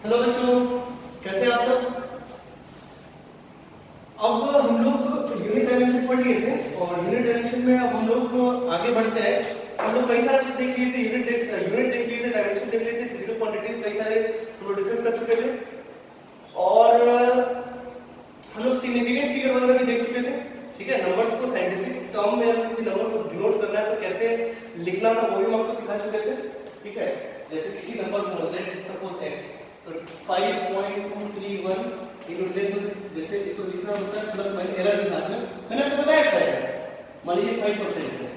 Hello बच्चों, कैसे आप सब। अब हम लोग यूनिट डायरेक्शन पढ़ लिए थे और यूनिट डायरेक्शन में अब हम लोग आगे बढ़ते हैं। हम लोग कई सारे चीज देख लिए थे, यूनिट देख लिए थे, डायरेक्शन देख लिए थे, फिजिकल क्वांटिटीज कई सारे हम लोग डिस्कस कर चुके थे और हम लोग सिग्निफिकेंट फिगर वगैरह भी देख चुके थे। ठीक है, नंबर्स को साइंटिफिक टर्म में अगर किसी नंबर को डिनोट करना है तो कैसे लिखना था वो भी हम आपको सिखा चुके थे। ठीक है, जैसे किसी नंबर को मतलब सपोज x तो 5.231 इनटू 10 जैसे इसको लिखना होता है प्लस माइनस एरर के साथ में। मैंने आपको बताया था, मान लीजिए 5% है,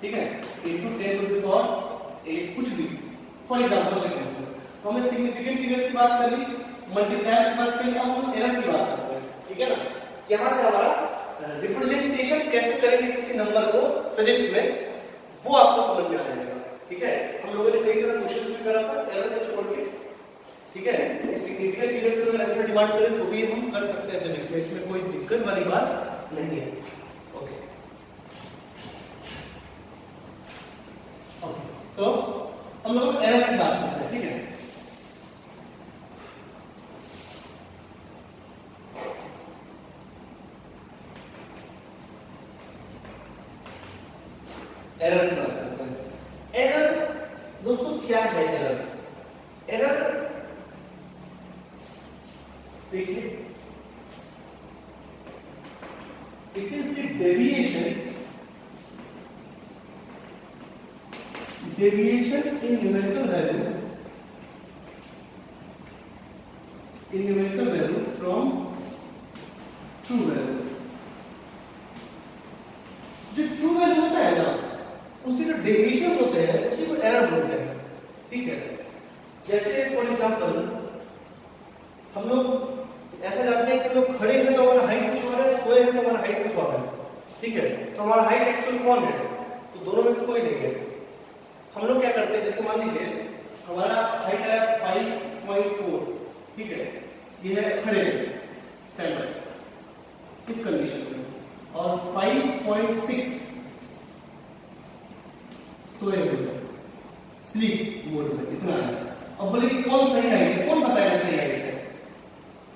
ठीक है, इनटू 10 टू द पावर 8 कुछ भी फॉर एग्जांपल के केस में। तो हमने सिग्निफिकेंट फिगर्स की बात कर ली, मल्टीप्लायर की बात कर ली, अब हम एरर की बात करते हैं। ठीक है ना, यहां से हमारा रिप्रेजेंटेशन कैसे करेंगे किसी नंबर को फिजिक्स में वो आपको समझ में आ जाएगा। ठीक है, हम लोगों ने कई सारे क्वेश्चंस भी करा था एरर को छोड़ के। ठीक है, इस सिग्निफिकेंट फिगर्स को अगर आंसर डिमांड करें तो भी हम कर सकते हैं फिजिक्स में, इसमें कोई दिक्कत वाली बात नहीं है। ओके ओके, सो हम लोग एरर की बात करते हैं। ठीक है, एरर की बात करते हैं। एरर दोस्तों क्या है एरर? एरर देखिए, it is the deviation in numerical value from true value. जो ट्रू वैल्यू होता है ना, उसी जो डेविएशन होते हैं उसी को एरर बोलते हैं। ठीक है, जैसे फॉर एग्जांपल हम लोग ऐसा जानते हैं कि लोग खड़े हैं तो हमारा हाइट कुछ और है, सोए हैं तो हमारा हाइट कुछ और है। ठीक है, तो हमारा हाइट एक्चुअल कौन है? तो दोनों में से कोई नहीं है। हम लोग क्या करते हैं, जैसे मान लीजिए हमारा हाइट है 5.4, ठीक है, ये है खड़े स्टैंडर्ड इस कंडीशन में, और 5.6 सोए हुए स्लीप मोड में, इतना है। अब बोले कि कौन सही हाइट है, कौन बताएगा सही हाइट है?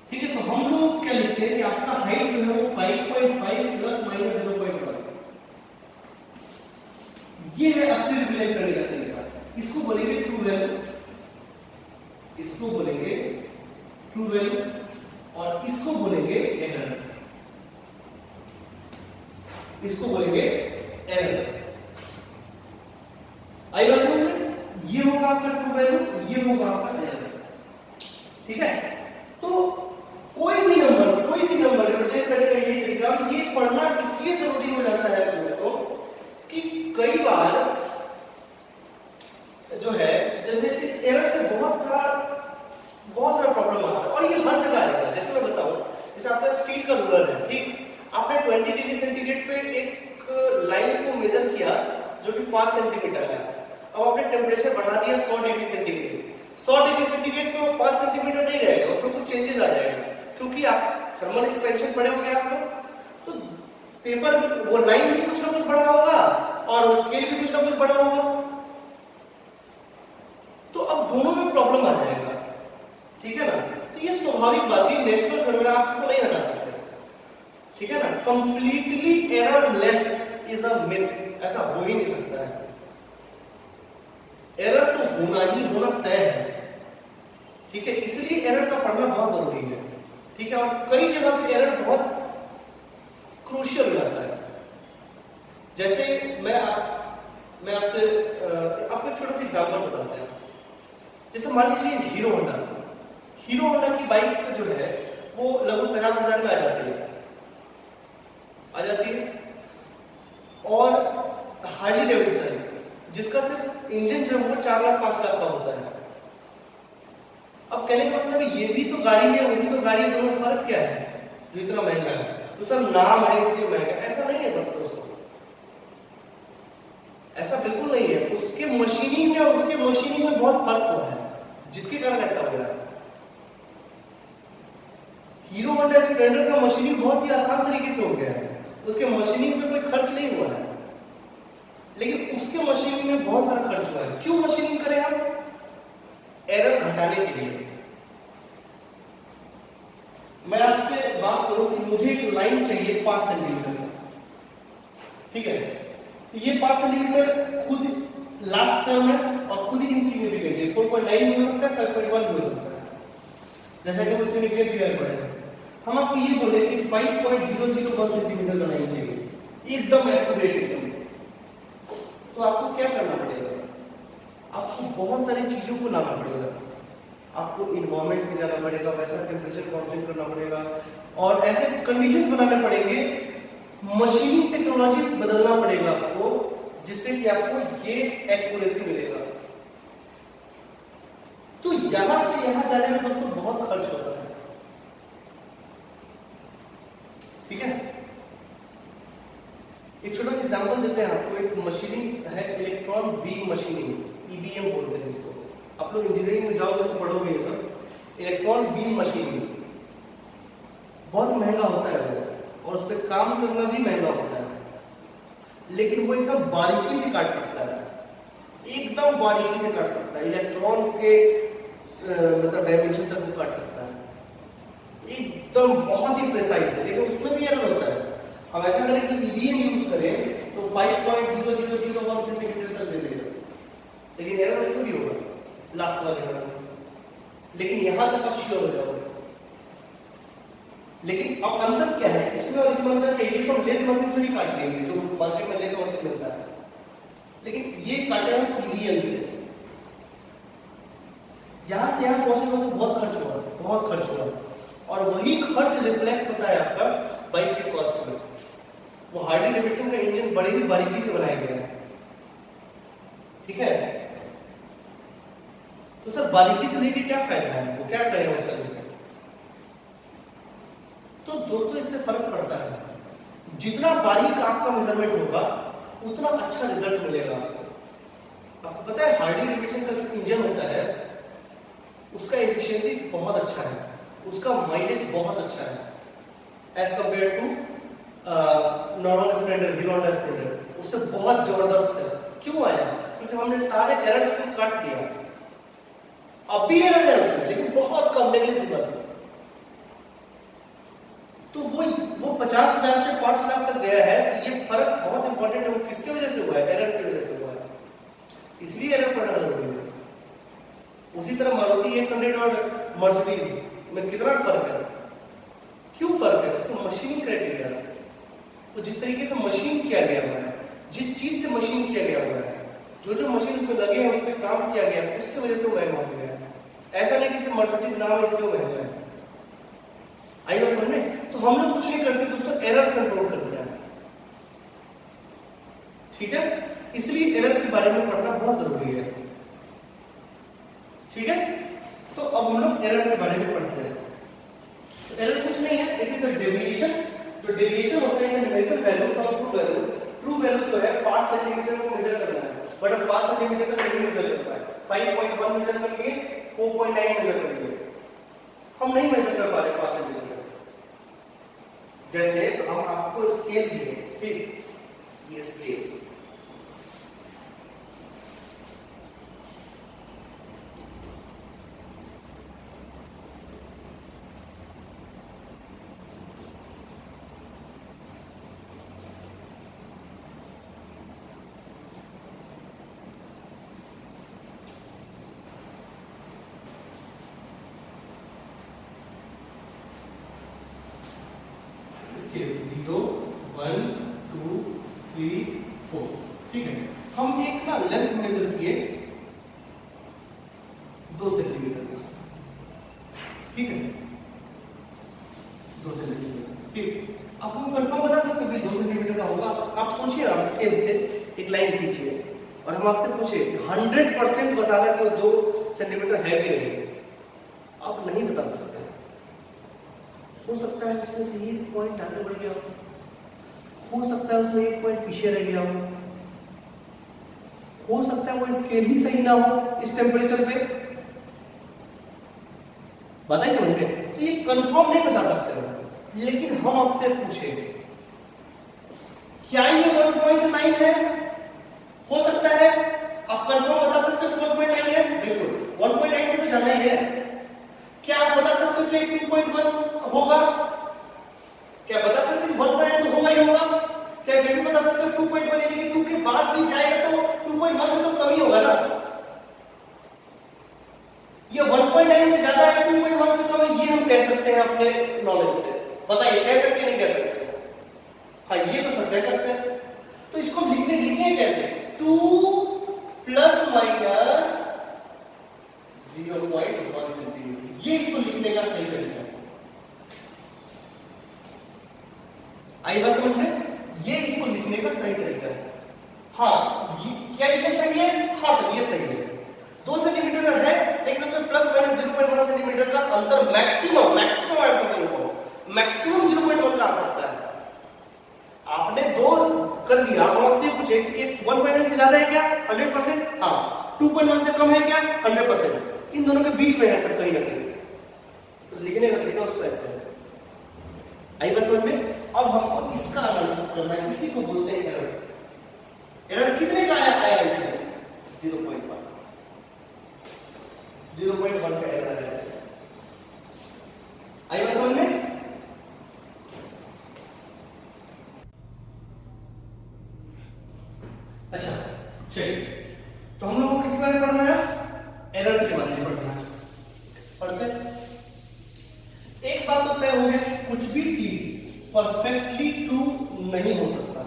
ठीक है, तो हम लोग क्या लिखते हैं कि आपका हाइट जो है वो 5.5 प्लस माइनस 0.1, ये है असली रिप्रेजेंट करने का तरीका। इसको बोलेंगे ट्रू वैल्यू, इसको बोलेंगे ट्रू वैल्यू, और इसको बोलेंगे एरर, इसको बोलेंगे एरर। आई बात समझ में? ये होगा आपका ट्रू वैल्यू, ये होगा आपका एरर। ठीक है, तो कोई भी नंबर रिप्रेजेंट करने का ये तरीका, और ये पढ़ना इसलिए जरूरी हो जाता है दोस्तों कि कई बार जो है जैसे इस एरर से बहुत सारा प्रॉब्लम आता है, और ये हर जगह आएगा। जैसे मैं बताऊं, जैसे आपका स्टील का रूलर है, ठीक, आपने 20 डिग्री सेंटीग्रेड पे एक लाइन को मेजर किया जो कि 5 सेंटीमीटर है। अब आपने टेम्परेचर बढ़ा दिया 100 डिग्री सेंटीग्रेड, 100 डिग्री सेंटीग्रेड पे वो 5 सेंटीमीटर नहीं रहेगा, उसमें कुछ चेंजेस आ जाएगा, क्योंकि आप थर्मल एक्सपेंशन पढ़े होंगे आप लोग। तो पेपर वो लाइन भी कुछ ना कुछ बढ़ा होगा और स्केल भी कुछ ना कुछ बढ़ा होगा, तो अब दोनों में प्रॉब्लम आ जाएगा। ठीक है ना, तो ये स्वाभाविक बात है, नेचुरल फिनोमेना, आप इसको नहीं हटा सकते। ठीक है ना, completely errorless is a myth, ऐसा हो ही नहीं सकता है। एरर तो होना तय है। ठीक है, इसलिए एरर का पढ़ना बहुत जरूरी है। ठीक है, और कई जगह पे एरर बहुत क्रूशियल हो जाता है। जैसे मैं आपसे आपको एक छोटा सा एग्जांपल बताते हैं। जैसे मान लीजिए हीरो होंडा की बाइक जो है वो लगभग 50,000 में आ जाती है, और हार्ली डेविडसन जिसका सिर्फ इंजन जो है वो 4 लाख 5 लाख का होता है। अब कहने का मतलब ये भी तो गाड़ी है, वो भी तो गाड़ी है, दोनों में फर्क क्या है जो इतना महंगा है? तो सर नाम है इसलिए महंगा, ऐसा नहीं है दोस्तों, ऐसा बिल्कुल नहीं है। उसके मशीनिंग में और उसके मशीनिंग में बहुत फर्क हुआ है, जिसके कारण ऐसा हुआ है। हीरो होंडा स्प्लेंडर का मशीनिंग बहुत ही आसान तरीके से हो गया है, उसके मशीनिंग में कोई खर्च नहीं हुआ है, लेकिन उसके मशीनिंग में बहुत सारा खर्च हुआ है। क्यों मशीनिंग करें हम? एरर घटाने के लिए। मुझे एक लाइन चाहिए 5 सेंटीमीटर का, ठीक है। तो ये 5 सेंटीमीटर खुद लास्ट टर्म है और खुद ही इनसिग्निफिकेंट है, 4.9 भी हो सकता है, 5.1 भी हो सकता है, जैसा कि वो सिग्निफिकेंट फिगर पड़े। हम आपको ये बोले कि 5.001 सेंटीमीटर का लाइन चाहिए, एकदम एक्यूरेट एकदम। तो आपको क्या करना पड़ेगा, आपको बहुत सारी चीजों को लाना पड़ेगा। आपको इन्वायरमेंट में जाना पड़ेगा, वैसा टेम्परेचर कांस्टेंट करना पड़ेगा और ऐसे कंडीशंस बनाने पड़ेंगे, मशीनिंग टेक्नोलॉजी बदलना पड़ेगा आपको, जिससे कि आपको ये एक्यूरेसी मिलेगा। तो यहां से यहां जाने में दोस्तों बहुत खर्च होता है, ठीक है। एक छोटा सा एग्जांपल देते हैं आपको। एक मशीनिंग है, इलेक्ट्रॉन बीम मशीनिंग, ईबीएम बोलते हैं इसको। आप लोग इंजीनियरिंग में जाओगे तो पढ़ोगे ये सब। इलेक्ट्रॉन बीम मशीनिंग बहुत महंगा होता है वो, और उस पर काम करना भी महंगा होता है, लेकिन वो एकदम बारीकी से काट सकता है, एकदम बारीकी से काट सकता है, इलेक्ट्रॉन के मतलब डायमेंशन तक वो काट सकता है, एकदम बहुत ही प्रिसाइज है। लेकिन उसमें भी एरर होता है। हम ऐसा करें कि ईवीएम यूज करें तो 5.0001 सेंटीमीटर तक दे देगा, लेकिन एरर उसमें भी होगा लास्ट वाले में, लेकिन यहां तक आप श्योर हो जाओगे। लेकिन अब अंतर क्या है इसमें और इसमें? अंतर क्या है? ये तो लेथ मशीन से भी काट लेंगे, जो मार्केट में लेथ मशीन मिलता है, लेकिन ये काटे हम ईवीएम से। यहां से यहां पहुंचने में बहुत खर्च हुआ, बहुत खर्च हुआ, और वही खर्च रिफ्लेक्ट होता है आपका बाइक के कॉस्ट में। वो हार्ली डेविडसन का इंजन बड़ी ही बारीकी से बनाया गया है, ठीक है। तो सर बारीकी से लेके क्या फायदा है, वो क्या करें उसका लेकर? तो दोस्तों इससे फर्क पड़ता है। जितना बारीक आपका मेजरमेंट होगा उतना अच्छा रिजल्ट मिलेगा आपको। आपको पता है हार्ली डेविडसन का जो इंजन होता है उसका एफिशिएंसी बहुत अच्छा है, उसका माइलेज बहुत अच्छा है as compare to normal Splendor, Hero Honda Splendor, उससे बहुत जबरदस्त है। क्यों आया? क्योंकि हमने सारे एरर्स को काट दिया। अब भी एरर है उसमें, लेकिन बहुत कम, नेग्लिजिबल। तो वो 50,000 से 5 लाख तक गया है। ये फर्क बहुत इंपॉर्टेंट है। वो किसकी वजह से हुआ है? एरर की वजह से हुआ है, इसलिए एरर पढ़ना जरूरी है। उसी तरह मारुति 800 और मर्सिडीज में कितना फर्क है? क्यों फर्क है? उसको मशीनिंग क्राइटेरिया से, तो जिस तरीके से मशीन किया गया हुआ है, जिस चीज से मशीन किया गया हुआ है, जो जो मशीन उसमें लगे हैं, उसमें काम किया गया है, उसकी वजह से वो महंगा हो गया है। ऐसा नहीं कि सिर्फ मर्सिडीज नाम है इसलिए महंगा है। आई बात समझ में? तो हम लोग कुछ नहीं करते दोस्तों, एरर कंट्रोल करते हैं, ठीक है। इसलिए एरर के बारे में पढ़ना बहुत जरूरी है, ठीक है। तो अब हम लोग एरर के बारे में पढ़ते हैं। तो एरर कुछ नहीं है, इट इज अ डेविएशन। जो डेविएशन होता है numerical value from true value. True value जो है 5 सेंटीमीटर को मेजर करना है, बट अब 5 सेंटीमीटर तक नहीं मेजर कर पाए। 5.1 मेजर कर लिए, 4.9 मेजर कर लिए, हम नहीं मेजर कर पा रहे 5 सेंटीमीटर। जैसे हम आपको स्केल दिए, ठीक, ये स्केल, स्केल 0 1 2 3 4, ठीक है। हम एक ना लेंथ मेजर किए 2 सेंटीमीटर का, ठीक है, 2 सेंटीमीटर, ठीक। आप हम कंफर्म बता सकते हो कि 2 सेंटीमीटर का होगा? आप सोचिए, आप स्केल से एक लाइन खींचिए और हम आपसे पूछे 100% बताना कि वो 2 सेंटीमीटर है कि नहीं, आप नहीं बता सकते। हो सकता है उसमें से एक पॉइंट आगे बढ़ गया हो सकता है उसमें एक पॉइंट पीछे रह गया हो सकता है वो स्केल ही सही ना हो इस टेम्परेचर पे। बात ही समझ में? तो ये कंफर्म नहीं बता सकते हो, लेकिन हम आपसे पूछे क्या ये 1.9 है? हो सकता है। आप कंफर्म बता सकते हो कि 1.9 है? बिल्कुल 1.9 से तो ज्यादा ही है। क्या आप बता सकते हो कि 2.1 होगा? क्या ही होगा ना। ये 1.9 से ज्यादा है, 2.1 से कम है, ये हम कह सकते हैं अपने नॉलेज से। बताइए कह सकते हैं नहीं कह सकते? हाँ ये तो सब कह सकते हैं। तो इसको लिखें कैसे? 2 प्लस माइनस 0.1 सेंटीमीटर, ये इसको लिखने का सही तरीका है। आई बात समझ में? ये इसको लिखने का सही तरीका है। हाँ क्या ये सही है? हाँ सर ये सही है। 2 सेंटीमीटर है लेकिन उसमें प्लस माइनस 0.1 सेंटीमीटर का अंतर मैक्सिमम मैक्सिमम 0.1 का आ सकता है। आपने 2 कर दिया, आप आपसे पूछे कि 1.9 से ज्यादा है क्या? 100%। हाँ 2.1 से कम है क्या? 100%। इन दोनों के बीच में है सब कहीं ना कहीं। तो लिखने का तरीका उसको ऐसे है। आई बात समझ में? अब हमको इसका एनालिसिस करना है, इसी को बोलते हैं एरर। एरर कितने का आया इसमें? 0.1 का एरर आया इसमें। आई बात समझ में? अच्छा चलिए, तो हम लोग को किस बारे में पढ़ना है? एरर के बारे में पढ़ना है। पढ़ते एक बात तो तय हो गई, कुछ भी चीज परफेक्टली ट्रू नहीं हो सकता,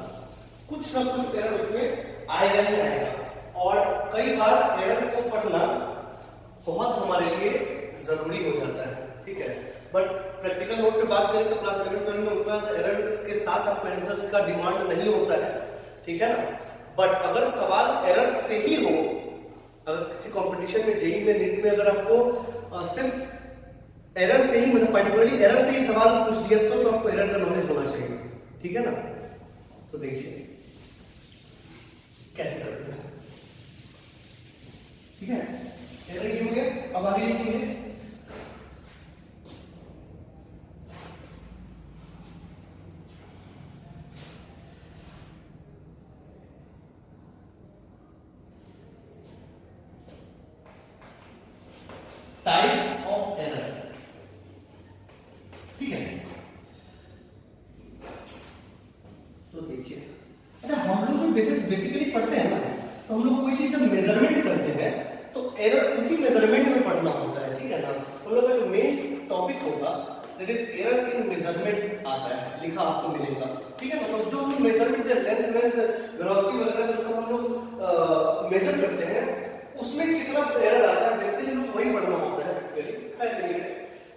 कुछ ना कुछ एरर उसमें आएगा ही आएगा। और कई बार एरर को पढ़ना बहुत हमारे लिए जरूरी हो जाता है, ठीक है। बट प्रैक्टिकल नोट पे बात करें तो क्लास 11 12 में उनका एरर के साथ आपको आंसर्स का डिमांड नहीं होता है, ठीक है ना। बट अगर सवाल एरर से ही हो, अगर किसी कंपटीशन में जेईई में नीट में अगर आपको सिर्फ एरर से ही मतलब पर्टिकुलरली एरर से ही सवाल पूछ दिया तो आपको एरर का नॉलेज होना चाहिए, ठीक है ना। तो देखिए कैसे करते हैं, ठीक है। एरर ये हो गया, अब आगे लिखेंगे टाइप्स ऑफ एरर, ठीक है। तो देखिए, अच्छा हम लोग जो बेसिकली पढ़ते हैं ना, तो हम लोग कोई चीज जब मेजरमेंट करते हैं तो एरर उसी मेजरमेंट में पढ़ना होता है, ठीक है ना। हम लोग का जो मेन टॉपिक होगा that is error in measurement आता है, लिखा आपको मिलेगा, ठीक है ना। तो जो हम मेजरमेंट से लेंथ वेलोसिटी वगैरह जो सब हम लोग मेजर करते हैं उसमें कितना एरर आता है बेसिकली हम लोग वही पढ़ना होता है basically.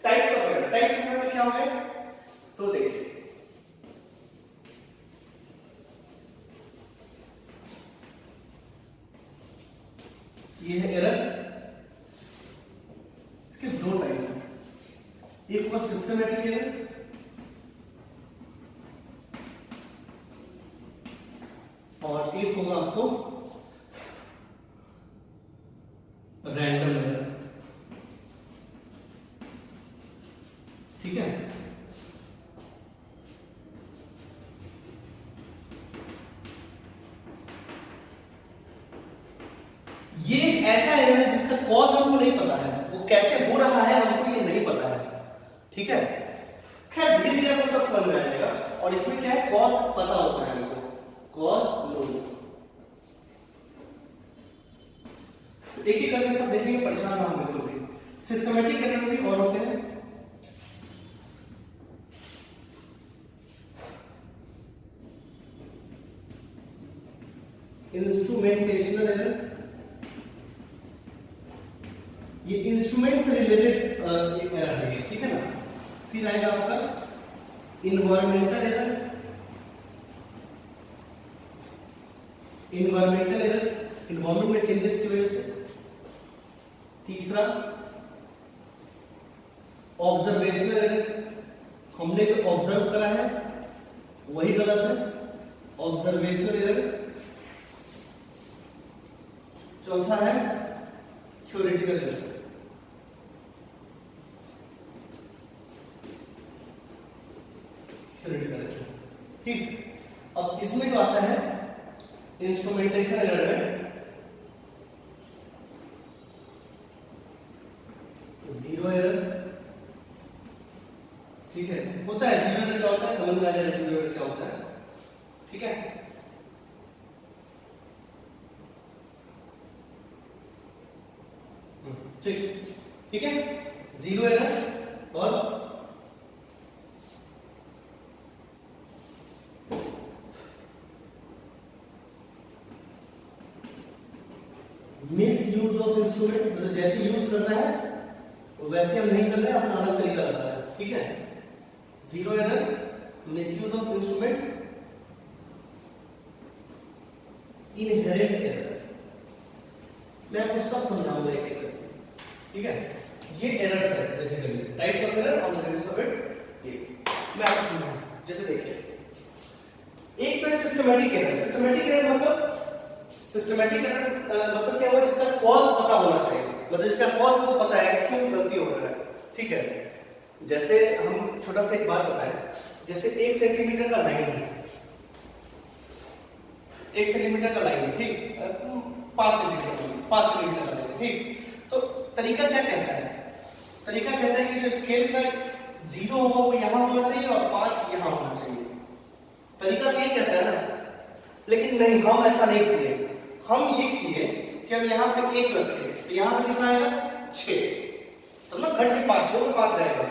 Types of error, types of error क्या होंगे? तो देखिए ये है एरर, इसके 2 टाइप हैं, एक होगा सिस्टमैटिक एरर और एक होगा आपको रैंडम एरर, ठीक है। ये एक ऐसा एरर है जिसका कॉज हमको नहीं पता है, वो कैसे हो रहा है हमको ये नहीं पता है, ठीक है। खैर धीरे धीरे आपको सब समझ में आएगा। और इसमें क्या है, कॉज पता होता है हमको, कॉज नो। एक एक करके सब देखेंगे, परेशान ना हो बिल्कुल भी। सिस्टमैटिक एरर भी और होते हैं, इंस्ट्रूमेंटेशनल एरर, ये इंस्ट्रूमेंट से रिलेटेड एरर है, ठीक है ना। फिर आएगा आपका environmental error, environmental error environment में चेंजेस की वजह से। तीसरा ऑब्जर्वेशनल एरर, हमने जो ऑब्जर्व करा है वही गलत है, ऑब्जर्वेशनल एरर। चौथा है थ्योरेटिकल एरर, ठीक। अब इसमें जो आता है इंस्ट्रूमेंटेशन एरर में 0 एरर, ठीक है। होता है 0 एरर, क्या होता है समझ में आ जाएगा 0 एरर क्या होता है, ठीक है। ठीक है, जीरो एरर और मिस यूज ऑफ इंस्ट्रूमेंट, मतलब जैसे यूज करना है वैसे हम नहीं कर रहे हैं, अपना अलग तरीका लगा रहे हैं। ठीक है, zero error, miss use of instrument, inherent error. मैं आपको सब समझाऊंगा एक एक करके। ठीक है, ये एरर्स है basically, types of error on the basis of it. ये मैं आपको समझाऊंगा। जैसे देखिए, एक तो है सिस्टमैटिक एरर। सिस्टमैटिक एरर मतलब मतलब क्या हुआ, जिसका कॉज पता होना चाहिए, मतलब जिसका कॉज को पता है क्यों गलती हो रहा है। ठीक है, जैसे हम छोटा सा एक बात बताएं, जैसे 1 सेंटीमीटर का लाइन है, 1 सेंटीमीटर का लाइन है, ठीक, 5 सेंटीमीटर का लाइन, ठीक। तो तरीका क्या कहता है? तरीका कहता है कि जो स्केल का 0 होगा वो यहां होना चाहिए और 5 यहां होना चाहिए। तरीका ये कहता है ना, लेकिन नहीं, हम ऐसा नहीं किए। हम ये किए कि हम यहाँ पे 1 रखे, तो यहाँ पे कितना आएगा 6, तो ना घट के 5 होगा, 5 रहेगा,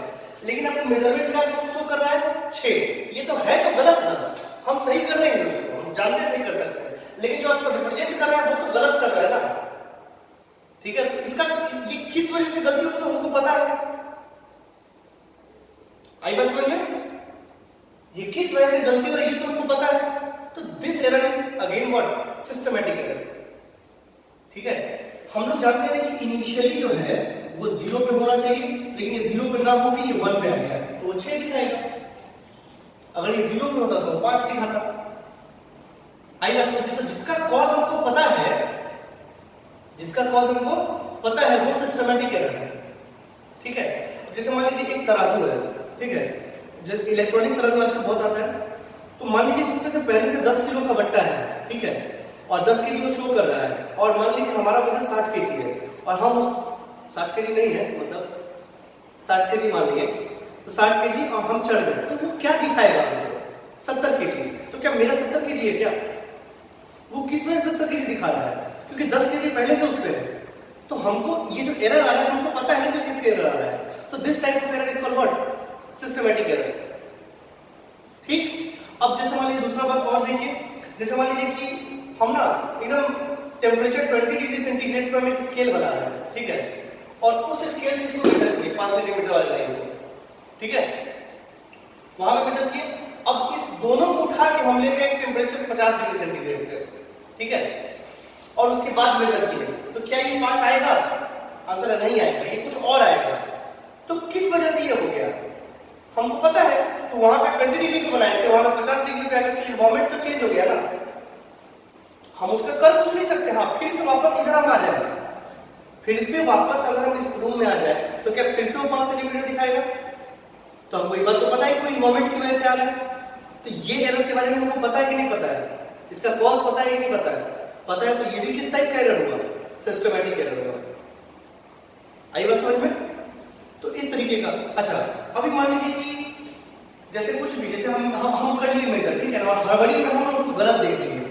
लेकिन आपको मेजरमेंट क्या शो कर रहा है 6। ये तो है तो गलत ना, हम सही कर लेंगे उसको, हम जानते सही कर सकते हैं, लेकिन जो आपको रिप्रेजेंट कर रहा है वो तो गलत कर रहा है ना। ठीक है, तो इसका ये किस वजह से गलती होगी तो हमको पता है। आई बात समझ में? ये किस वजह से गलती हो रही है तो हमको पता है। तो this error is again what, systematic error. ठीक है, हम लोग जानते हैं कि इनिशियली जो है वो 0 पे होना चाहिए, लेकिन ये 0 पे ना होकर ये 1 पे आ गया, तो वो 6 दिखाएगा। अगर ये 0 पे होता तो 5 दिखाता। आई बात समझे? तो जिसका कॉज हमको पता है, जिसका कॉज हमको पता है वो सिस्टमैटिक एरर है। ठीक है, जैसे मान लीजिए एक तराजू है, ठीक है, जो इलेक्ट्रॉनिक तराजू आजकल बहुत आता है, तो मान लीजिए उसमें से पहले से 10 किलो का बट्टा है, ठीक है, और 10 केजी को शो कर रहा है, और मान लीजिए हमारा वजन 60 केजी है, और हम उस 60 केजी नहीं है, मतलब 60 केजी मान लीजिए, तो 60 केजी और हम चढ़ गए, तो वो क्या दिखाएगा हमको? 70 केजी। तो क्या मेरा 70 केजी है क्या? वो किस वजह से 70 केजी दिखा रहा है? क्योंकि 10 केजी पहले से उस पे है। तो हमको ये जो एरर आ रहा है हमको पता है कि किस एरर आ रहा है। तो this type of error is called what? Systematic error. ठीक, अब जैसे मान लीजिए दूसरा बात और देखिए, जैसे मान लीजिए कि हम ना एकदम टेम्परेचर 20 डिग्री सेंटीग्रेड पे हम एक स्केल बना रहे हैं, ठीक है, और उस स्केल से इसको मेजर किए 5 सेंटीमीटर वाली लाइन को, ठीक है, वहां पे मेजर किए। अब इस दोनों को उठा के हम ले गए टेम्परेचर 50 डिग्री सेंटीग्रेड पे, ठीक है, और उसके बाद मेजर किए, तो क्या ये 5 आएगा? आंसर नहीं आएगा, ये कुछ और आएगा। तो किस वजह से ये हो गया हमको पता है। तो वहां पे 20 डिग्री पे बनाए थे, वहां पे 50 डिग्री पे आकर के एनवायरनमेंट तो चेंज हो गया ना, हम उसका कर कुछ नहीं सकते। हाँ, फिर से वापस इधर हम आ जाए, फिर से वापस अगर हम इस रूम में आ जाए तो क्या फिर से वो 5 सेंटीमीटर दिखाएगा? तो हमको ये बात तो पता है कोई एनवायरनमेंट की वजह से आ रहा है। तो ये एरर के बारे में हमको पता है कि नहीं पता है? इसका कॉज पता है कि नहीं पता है? पता है, तो ये भी किस टाइप का एरर होगा? सिस्टमैटिक एरर होगा। आई बात समझ में? तो इस तरीके का। अच्छा, अभी मान लीजिए कि जैसे कुछ भी, जैसे हम कर लिए मेजर, ठीक है, और हड़बड़ी में हम उसको गलत देख लिए,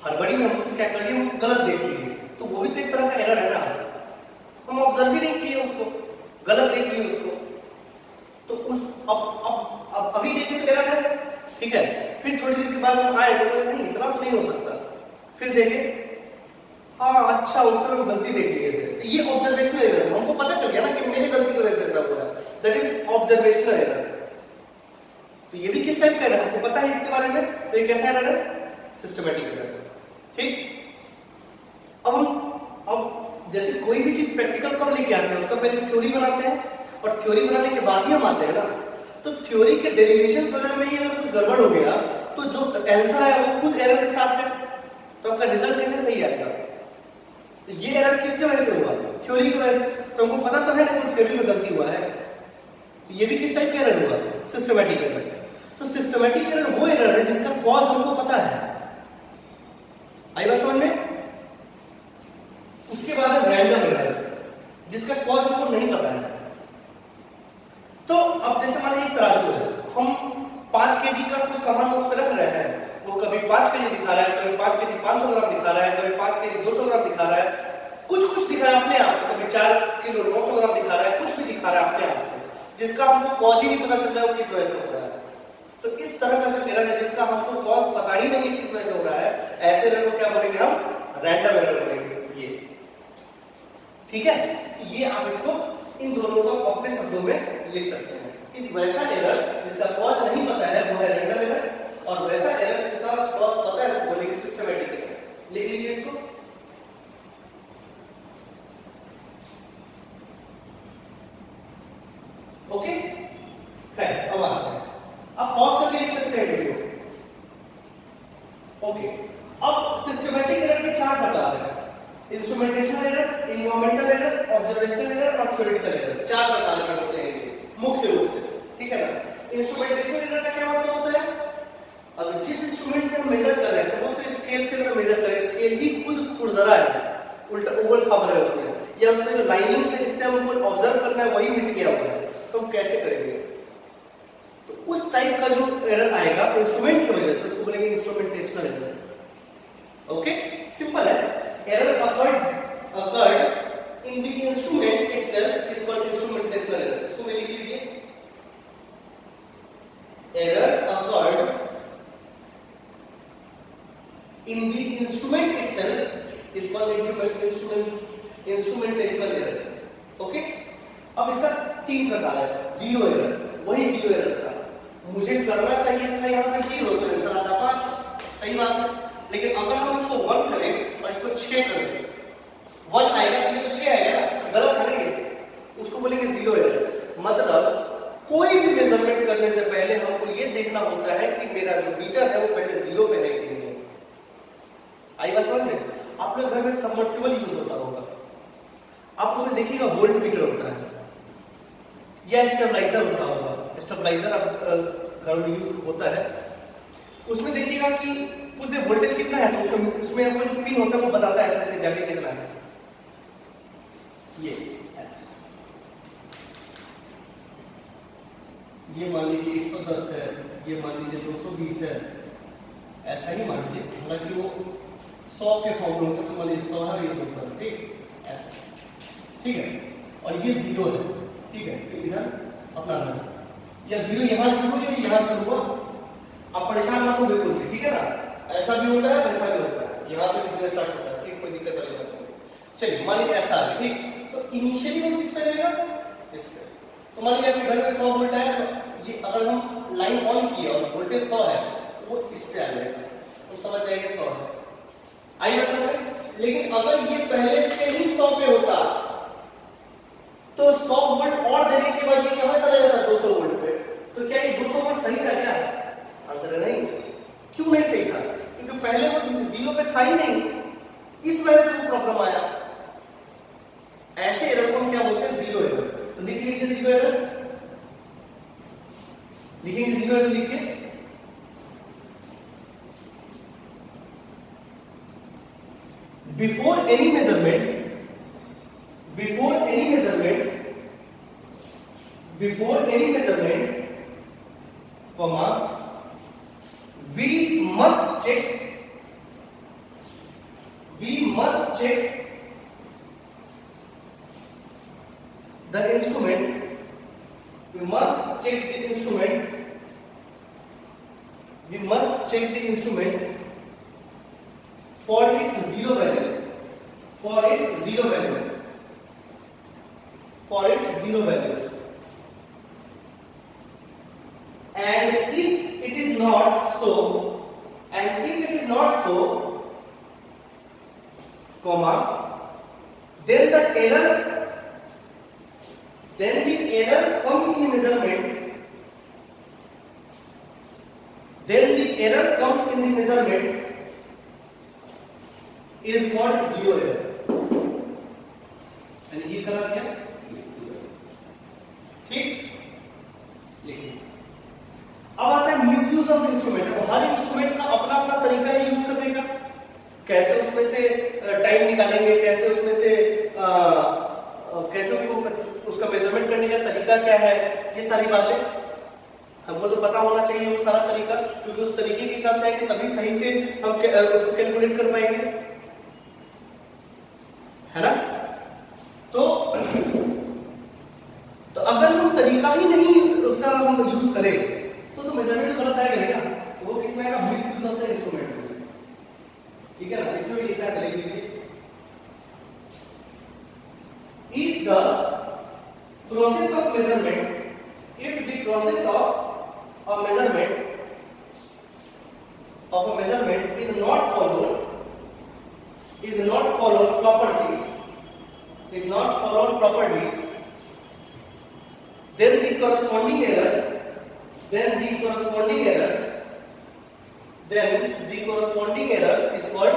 हड़बड़ी में हम उसको क्या कर लिए, हम गलत देख लिए, तो वो भी तो एक तरह का एरर है ना। हम ऑब्जर्व भी नहीं किए उसको, गलत देख लिए उसको, तो उस अब अभी देखें तो एरर है, ठीक है, फिर थोड़ी देर के बाद हम आए तो नहीं, इतना तो नहीं हो सकता, फिर देखें, हाँ अच्छा उस समय गलती देख लिए थे, ये ऑब्जर्वेशनल एरर है। हमको पता चल गया ना कि मेरी गलती की वजह से ऐसा हुआ, दैट इज ऑब्जर्वेशनल एरर। तो ये भी किस टाइप का एरर है हमको पता है इसके बारे में, तो ये कैसा एरर है? Systematic error. ठीक, अब जैसे कोई भी चीज प्रैक्टिकल कब लेके आते हैं, उसका पहले थ्योरी बनाते हैं, और थ्योरी बनाने के बाद ही हम आते हैं ना। तो थ्योरी के डेरिवेशंस वगैरह में ही अगर कुछ गड़बड़ हो गया तो जो आंसर आया वो खुद एरर के साथ है, तो आपका रिजल्ट कैसे सही आएगा? तो ये एरर किसकी वजह से हुआ? थ्योरी की वजह से। तो हमको पता तो है ना कि थ्योरी में गलती हुआ है, तो ये भी किस टाइप का एरर हुआ? Systematic error. तो सिस्टमैटिक एरर वो एरर है जिसका कॉज हमको पता है। आई बात समझ में? उसके बाद है रैंडम एरर, जिसका कॉज हमको नहीं पता है। तो अब जैसे मान लीजिए तराजू है, हम 5 केजी का कुछ सामान उस पर रख रहे हैं, वो कभी 5 केजी दिखा रहा है, कभी 5 केजी 500 ग्राम दिखा रहा है, कभी 5 केजी 200 ग्राम दिखा रहा है, कुछ दिखा रहा है अपने आप से, कभी जिसका हमको कॉज ही नहीं पता चल रहा है वो किस वजह से हो रहा है। तो इस तरह का जो एरर है जिसका हमको कॉज पता ही नहीं है किस वजह से हो रहा है, ऐसे एरर को क्या बोलेंगे हम? रैंडम एरर बोलेंगे। ये ठीक है, ये आप इसको इन दोनों को अपने शब्दों में लिख सकते हैं कि वैसा एरर जिसका कॉज नहीं पता है वो है रैंडम एरर, और वैसा एरर जिसका कॉज पता है उसको बोलेंगे सिस्टमैटिक एरर। लिख लीजिए इसको। ओके है, अब आते हैं, आप पॉज करके लिख सकते हैं वीडियो। ओके, अब सिस्टमैटिक एरर के चार प्रकार हैं: instrumentational error, environmental error, observational error और थ्योरेटिकल एरर। चार प्रकार के होते हैं ये मुख्य रूप से, ठीक है ना। इंस्ट्रूमेंटेशनल एरर का क्या मतलब होता है? अगर जिस इंस्ट्रूमेंट से हम मेजर कर रहे हैं, सपोज तो स्केल से अगर मेजर करें, स्केल ही खुद खुरदरा है, उल्टा उबड़ खाबड़ है उसमें, या उसमें जो लाइनिंग से जिससे हमको ऑब्जर्व करना है वही मिट गया हुआ है, तो हम कैसे करेंगे? तो उस टाइप का जो एरर आएगा इंस्ट्रूमेंट की वजह से, उसको बोलेंगे इंस्ट्रूमेंटेशनल एरर। ओके, सिंपल है। Error occurred in the instrument itself is called instrumentational error। इसको भी लिख लीजिए। Error occurred in the instrument itself is called instrumentational error। Okay, अब इसका तीन प्रकार है। जीरो एरर, वही जीरो एरर था, मुझे करना चाहिए था यहाँ पे जीरो, तो आंसर आता 5, सही बात है। लेकिन अगर हम इसको 1 करें और इसको 6 कर दें, 1 आएगा तो 6 आएगा ना, गलत है ये, उसको बोलेंगे जीरो एरर। मतलब कोई भी मेजरमेंट करने से पहले हमको ये देखना होता है कि मेरा जो मीटर है वो पहले जीरो पे है कि नहीं है। आई बात समझ में? आप लोग घर में सबमर्सिबल यूज होता होगा, आप उसमें देखिएगा वोल्ट मीटर होता है या स्टेबलाइजर होता होगा। स्टेबलाइजर अब घर में यूज होता है, उसमें देखिएगा कि कुछ देर वोल्टेज कितना है, तो उसमें आपको जो पिन होता है वो बताता है ऐसे ऐसे जाके कितना है। ये मान लीजिए 110 है, ये मान लीजिए 220 है, ऐसा ही मान लीजिए। हालांकि वो 100 के फॉर्म में होता है, तो मान लीजिए 100 है, ये 200, ठीक ऐसा, ठीक है। और ये जीरो है, ठीक है, तो इधर अपना या जीरो यहाँ शुरू हुआ, यहाँ शुरू हुआ, आप परेशान मत हो बिल्कुल भी, ठीक है ना। ऐसा भी होता है, वैसा भी होता है, यहाँ से बिजनेस स्टार्ट होता है, ठीक, कोई दिक्कत वाली बात नहीं। चलिए मान लीजिए ऐसा है, ठीक, तो इनिशियली वो किस पे रहेगा? इस पे। तो मान लीजिए आपके घर में 100 वोल्ट है, तो ये अगर हम लाइन ऑन किया और वोल्टेज 100 है तो वो इस पे आ जाएगा, तो समझ जाएंगे 100 है। आई बात समझ में? लेकिन अगर ये पहले से ही 100 पे होता तो 100 वोल्ट और देने के बाद ये कहां चला जाता? 200 वोल्ट पे। तो क्या ये 200 वोल्ट सही था क्या? आंसर है नहीं। क्यों नहीं सही था? क्योंकि पहले वो जीरो पे था ही नहीं, इस वजह से वो प्रॉब्लम आया। ऐसे एरर को हम क्या बोलते हैं? Zero error. तो लिख लीजिए जीरो एरर, लिखेंगे जीरो एरर लिख के। Before any measurement, comma, we must check the instrument. We must check the instrument for its zero value. And if it is not so, comma, then the error comes in measurement. Is called zero error. ये करा दिया, ठीक। लिखिए। अब आता है misuse of instrument. Her instrument का अपना अपना तरीका है यूज करने का। कैसे उसमें से टाइम निकालेंगे, कैसे उसमें से कैसे उसका मेजरमेंट करने का तरीका क्या है, ये सारी बातें हमको तो पता होना चाहिए, वो सारा तरीका, क्योंकि उस तरीके के हिसाब से आएंगे तभी सही से हम उसको कैलकुलेट कर पाएंगे, है ना। तो तो अगर हम तरीका ही नहीं उसका हम यूज करें तो मेजरमेंट गलत आएगा बेटा। तो वो किसमें आएगा? Miss use of the instrument में, ठीक है ना? इसमें भी लिखना है, लिख दीजिए। If the process of measurement, if the process of a measurement is not followed properly, then the corresponding error is called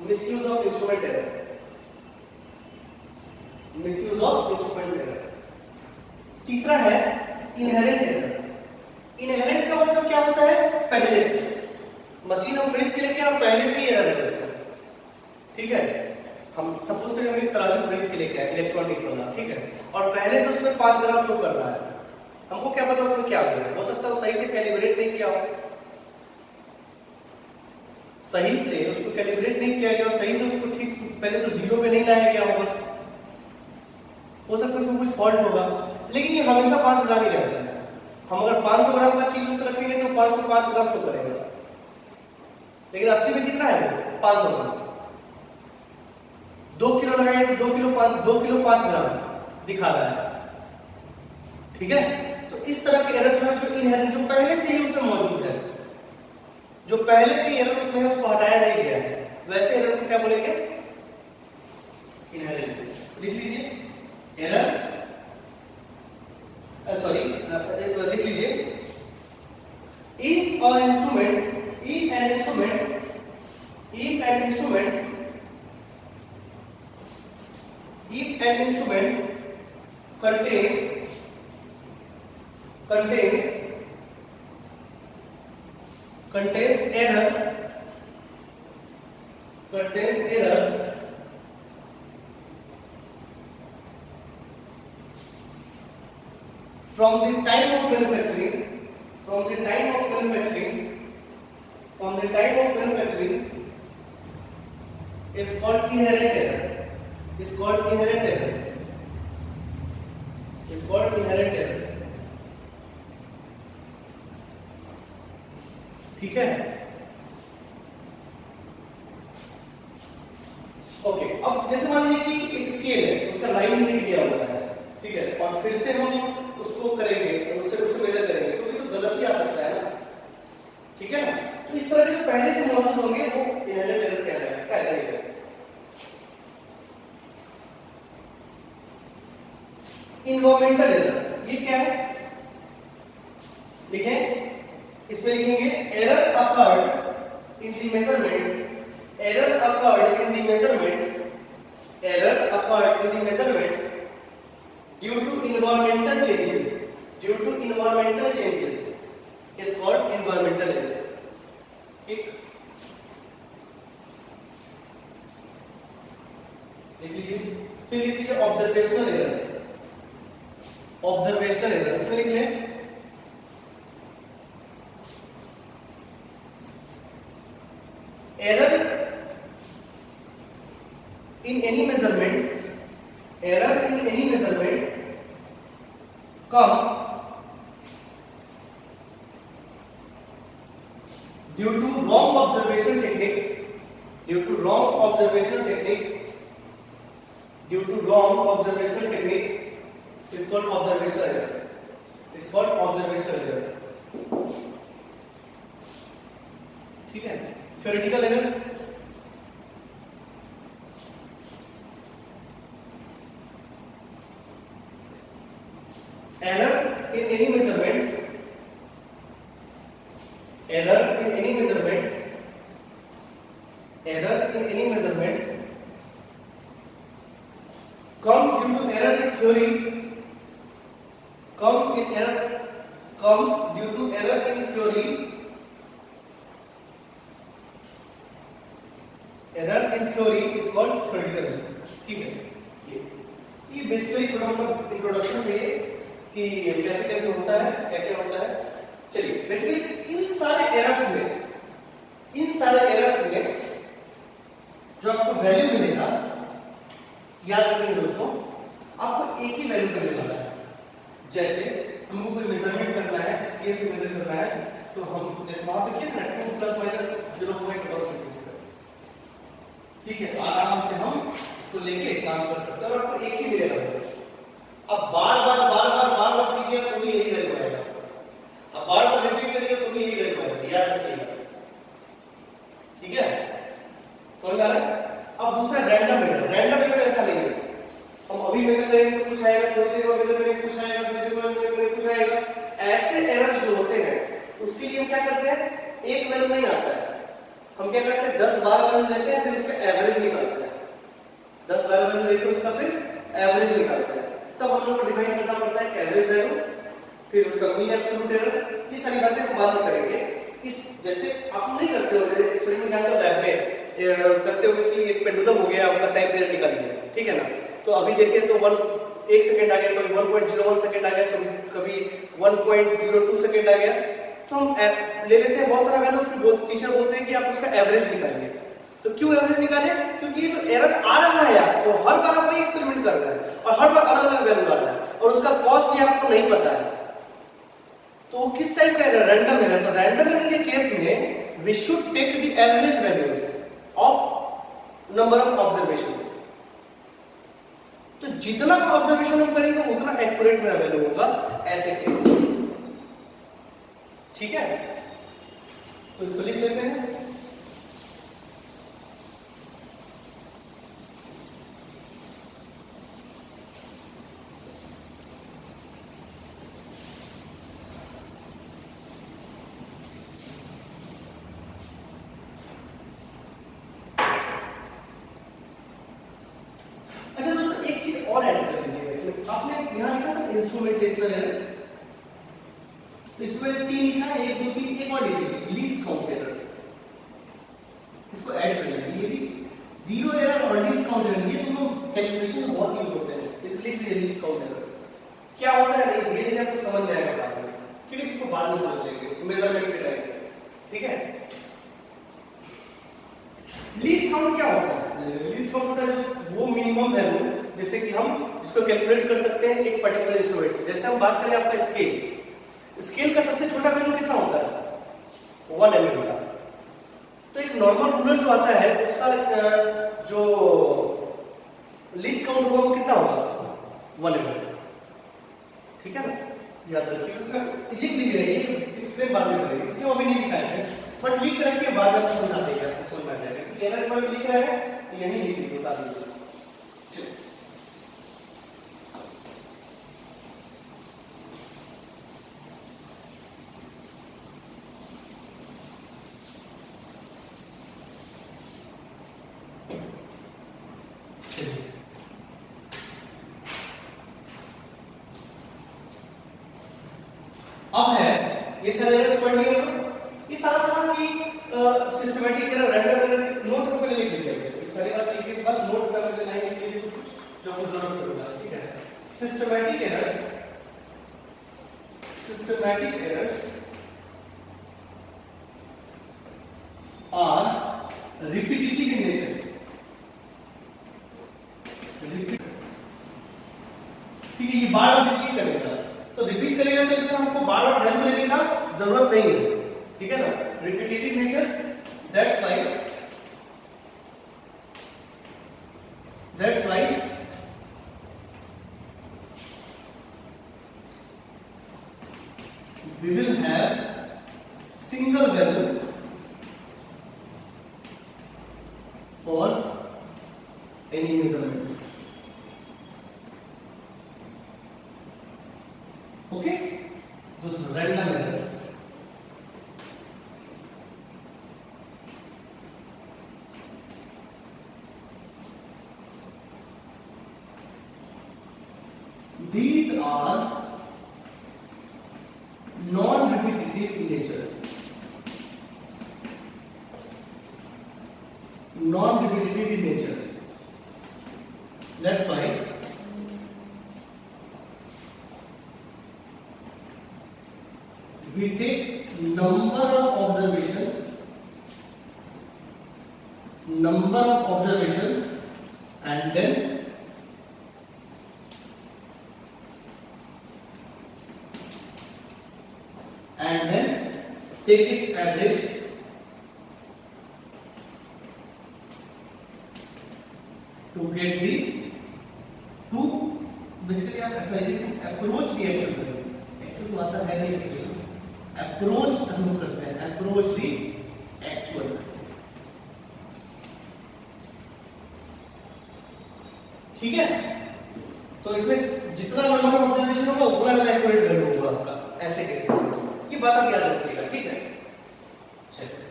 misuse of instrument error. Misuse of instrument error. तीसरा है इनहेरेंट एरर। इनहेरेंट का मतलब क्या होता है? पहले से machine हम खरीद के लेके आए, पहले से ही एरर है उसमें, ठीक है? हम सपोज करें हम एक तराजू खरीद के लेके आए इलेक्ट्रॉनिक वाला, ठीक है, और पहले से उसमें 5 ग्राम शो कर रहा है, हमको क्या पता उसमें क्या हो सकता है वो सही से कैलिब्रेट नहीं किया हो, सही से उसको कैलिब्रेट नहीं किया गया, सही से उसको ठीक पहले तो 0 पे नहीं लाया गया होगा, हो सकता है उसमें कुछ फॉल्ट होगा, लेकिन ये हमेशा 5 ग्राम ही रहता है। हम अगर 500 ग्राम का चीज उस पर रखेंगे तो 505 ग्राम शो करेगा, लेकिन 80 में कितना है? 500 ग्राम। 2 किलो लगाएंगे तो 2 किलो 5 ग्राम दिखा रहा है, ठीक है? तो इस तरह के एरर जो इनहेरेंट, जो पहले से ही उसमें मौजूद है, जो पहले से एरर उसमें है उसको हटाया नहीं गया है, वैसे एरर को क्या बोलेंगे? इनहेरेंट। लिख लीजिए एरर, सॉरी लिख लीजिए if an instrument contains error from the time of manufacturing is called inherent error. ठीक है? ओके, अब जैसे मान लीजिए कि एक स्केल है, उसका लाइन हिट गया हुआ है, ठीक है, और फिर से हम उसको करेंगे, उससे मेजर करेंगे, तो ये तो गलत ही आ सकता है ना, ठीक है ना? तो इस तरह के जो पहले से मौजूद होंगे वो इनहेरेंट एरर कहलाएगा। इन्वायरमेंटल एरर, ये क्या है? लिखें, इसमें लिखेंगे error occurred in the measurement due to environmental changes is called environmental error, ठीक? लिख लीजिए, फिर लिख लीजिए ऑब्जर्वेशनल एरर। इसमें लिख लें error in any measurement comes due to wrong observation technique is called observational error, ठीक है? Theoretical error, error in any measurement comes due to error in theory, is called theoretical error, ठीक है? ये basically थोड़ा मतलब introduction है कि कैसे होता है, क्या होता है। चलिए, बेसिकली इन सारे एरर्स में जो आपको वैल्यू मिलेगा याद रखेंगे दोस्तों, आपको एक ही वैल्यू करने वाला है। जैसे हमको कोई मेजरमेंट करना है, स्केल से मेजर करना है, तो हम जैसे वहां पे कितना 2 ± 0.1 सेंटीमीटर, ठीक है, आराम से हम इसको लेके काम कर सकते हैं और आपको एक ही मिलेगा। अब बार बार कीजिएगा तो भी यही वैल्यू आएगा, अब बार बार रिपीट करिएगा तो भी यही वैल्यू आएगा, याद रखिएगा, ठीक है, समझ आ रहा है। अब दूसरा रैंडम एरर, रैंडम एरर ऐसा नहीं है हम अभी मेजर करेंगे तो कुछ आएगा, थोड़ी देर बाद मेजर करेंगे कुछ आएगा, थोड़ी देर बाद मेजर करेंगे कुछ आएगा। ऐसे एरर्स जो होते हैं उसके लिए हम क्या करते हैं, एक वैल्यू नहीं आता है, हम क्या करते हैं 10-12 वैल्यू लेते हैं, फिर उसका एवरेज निकालते हैं, 10-12 वैल्यू लेके उसका फिर एवरेज निकालते हैं। तब हम लोग को डिफाइन करना पड़ता है एवरेज वैल्यू, फिर उसका मीन एब्सोल्यूट एरर। ये सारी बातें हम बाद में करेंगे। इस जैसे आप नहीं करते हो, जैसे एक्सपेरिमेंट जानते हो लैब में करते हो कि एक पेंडुलम हो गया, उसका टाइम पीरियड निकालिए, ठीक है ना, तो अभी देखें तो 1 सेकंड आ गया, कभी 1.01 सेकंड आ गया, कभी 1.02 सेकंड आ गया, तो हम ले लेते हैं बहुत सारा वैल्यू, फिर टीचर बोलते हैं कि आप उसका एवरेज निकालिए। तो क्यों एवरेज निकाले, क्योंकि ये जो एरर आ रहा है वो हर बार आप वही एक्सपेरिमेंट कर रहे हैं और हर बार अलग अलग वैल्यू आ रहा है और उसका कॉस्ट भी आपको नहीं पता है, तो वो किस टाइप का एरर, रैंडम एरर। तो रैंडम एरर के केस में we should take the average values of number of observations. तो जितना ऑब्जर्वेशन हम करेंगे उतना एक्यूरेट मेरा वैल्यू होगा ऐसे केस, ठीक है। तो इसको लिख लेते हैं। अच्छा दोस्तों, एक चीज और ऐड कर दीजिएगा इसमें, आपने यहाँ लिखा था इंस्ट्रूमेंटेशनल एरर, तो इसमें 3 लिखा है, 1 2 3, एक और लिख लीजिए लीस्ट काउंट एरर, इसको ऐड कर लीजिए। ये भी जीरो एरर और लीस्ट काउंट एरर ये दोनों कैलकुलेशन में बहुत यूज होते हैं, इसलिए फिर लीस्ट काउंट एरर क्या होता है नहीं धीरे धीरे आपको समझ में आएगा बाद में, क्योंकि इसको बाद में समझ लेंगे मेजरमेंट के टाइम, ठीक है। लीस्ट काउंट क्या होता है, लीस्ट काउंट होता है वो मिनिमम वैल्यू जैसे कि हम जिसको कैलकुलेट कर सकते हैं एक पर्टिकुलर इंस्ट्रूमेंट से। जैसे हम बात करें आपका स्केल का सबसे छोटा वैल्यू कितना होता है 1 mm का, तो एक नॉर्मल रूलर जो आता है उसका जो लीस्ट काउंट होगा वो कितना होगा 1 mm, ठीक है ना, याद रखिए, लिख लीजिए, ये एक्सप्लेन बाद में करेंगे, इसको अभी नहीं लिखा है बट लिख कर रखिए, बाद में समझा देगा, समझ में आ जाएगा। एरर पर लिख रहा है तो यही लिख लीजिए, बता दीजिए। अब है ये सारे एरर्स पढ़ लिए हम, ये सारा था कि systematic error, random error, note book में लिख लीजिए। इस सारी बात लिखने के बाद नोट पेपर में लाइन लिख लीजिए कुछ जो आपको जरूरत पड़ेगा, ठीक है। Systematic errors are repetitive in nature, ठीक है, ये बार बार रिपीट करेगा, तो रिपीट करेगा तो इसमें हमको बार बार वैल्यू लेने का जरूरत नहीं है, ठीक है ना, repetitive nature, that's why we will have single value for any measurement, okay। दूसरा random error, these are non-repetitive in nature, that's why we take number of observations and then take its average to get the to basically आप ऐसा है to approach the actual value, actual तो आता है नहीं actually, approach हम करते हैं, approach the actual, ठीक है। तो इसमें जितना नंबर ऑफ ऑब्जर्वेशन होगा उतना ज्यादा एक्यूरेट वैल्यू होगा आपका, ऐसे कहते ये बात आप याद रखिएगा, ठीक है। चलिए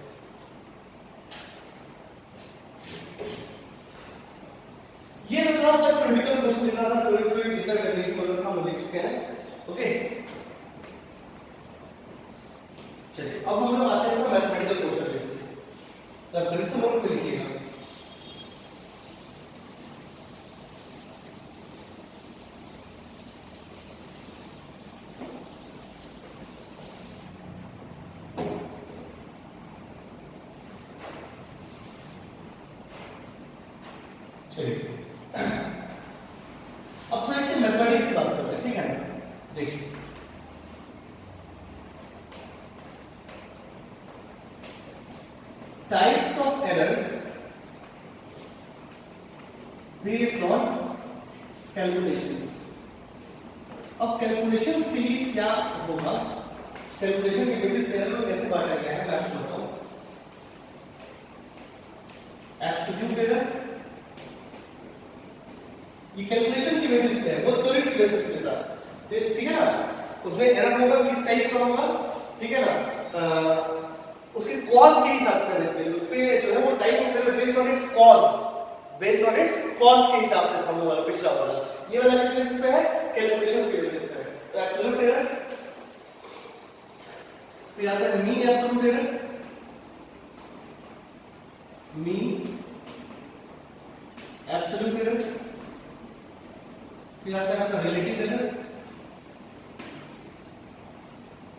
ये तो था आपका थ्योरेटिकल क्वेश्चन, जितना था थ्योरी जितना डेफिनेशन वगैरह था हम लिख चुके हैं, ओके। चलिए अब हम लोग आते हैं मैथमेटिकल क्वेश्चन बेस पे, तो इसको नोट पे लिखिएगा। चलिए अब थोड़ी सी मैथमेटिक्स की बात करते हैं, ठीक है ना। देखिए types of error based on calculations. अब कैलकुलेशंस के लिए क्या होगा, कैलकुलेशन के बेसिस पे एरर को कैसे बांटा गया है मैं आपको बताऊं। एब्सोल्यूट एरर ये कैलकुलेशन की बेसिस पे है, वो थ्योरी की बेसिस पे था, ठीक है ना। उसमें एरर होगा किस टाइप का होगा, ठीक है ना, उसके कॉज के हिसाब से बेसिकली उस पे जो है वो type of error based on it's cause, based on it's cause के हिसाब से हम वाला पिछला वाला, ये वाला किस बेसिस पे है, कैलकुलेशंस के बेसिस पे है। तो एब्सोल्यूट एरर, फिर आता है mean absolute error, mean absolute error, फिर आता है आपका रिलेटिव एरर,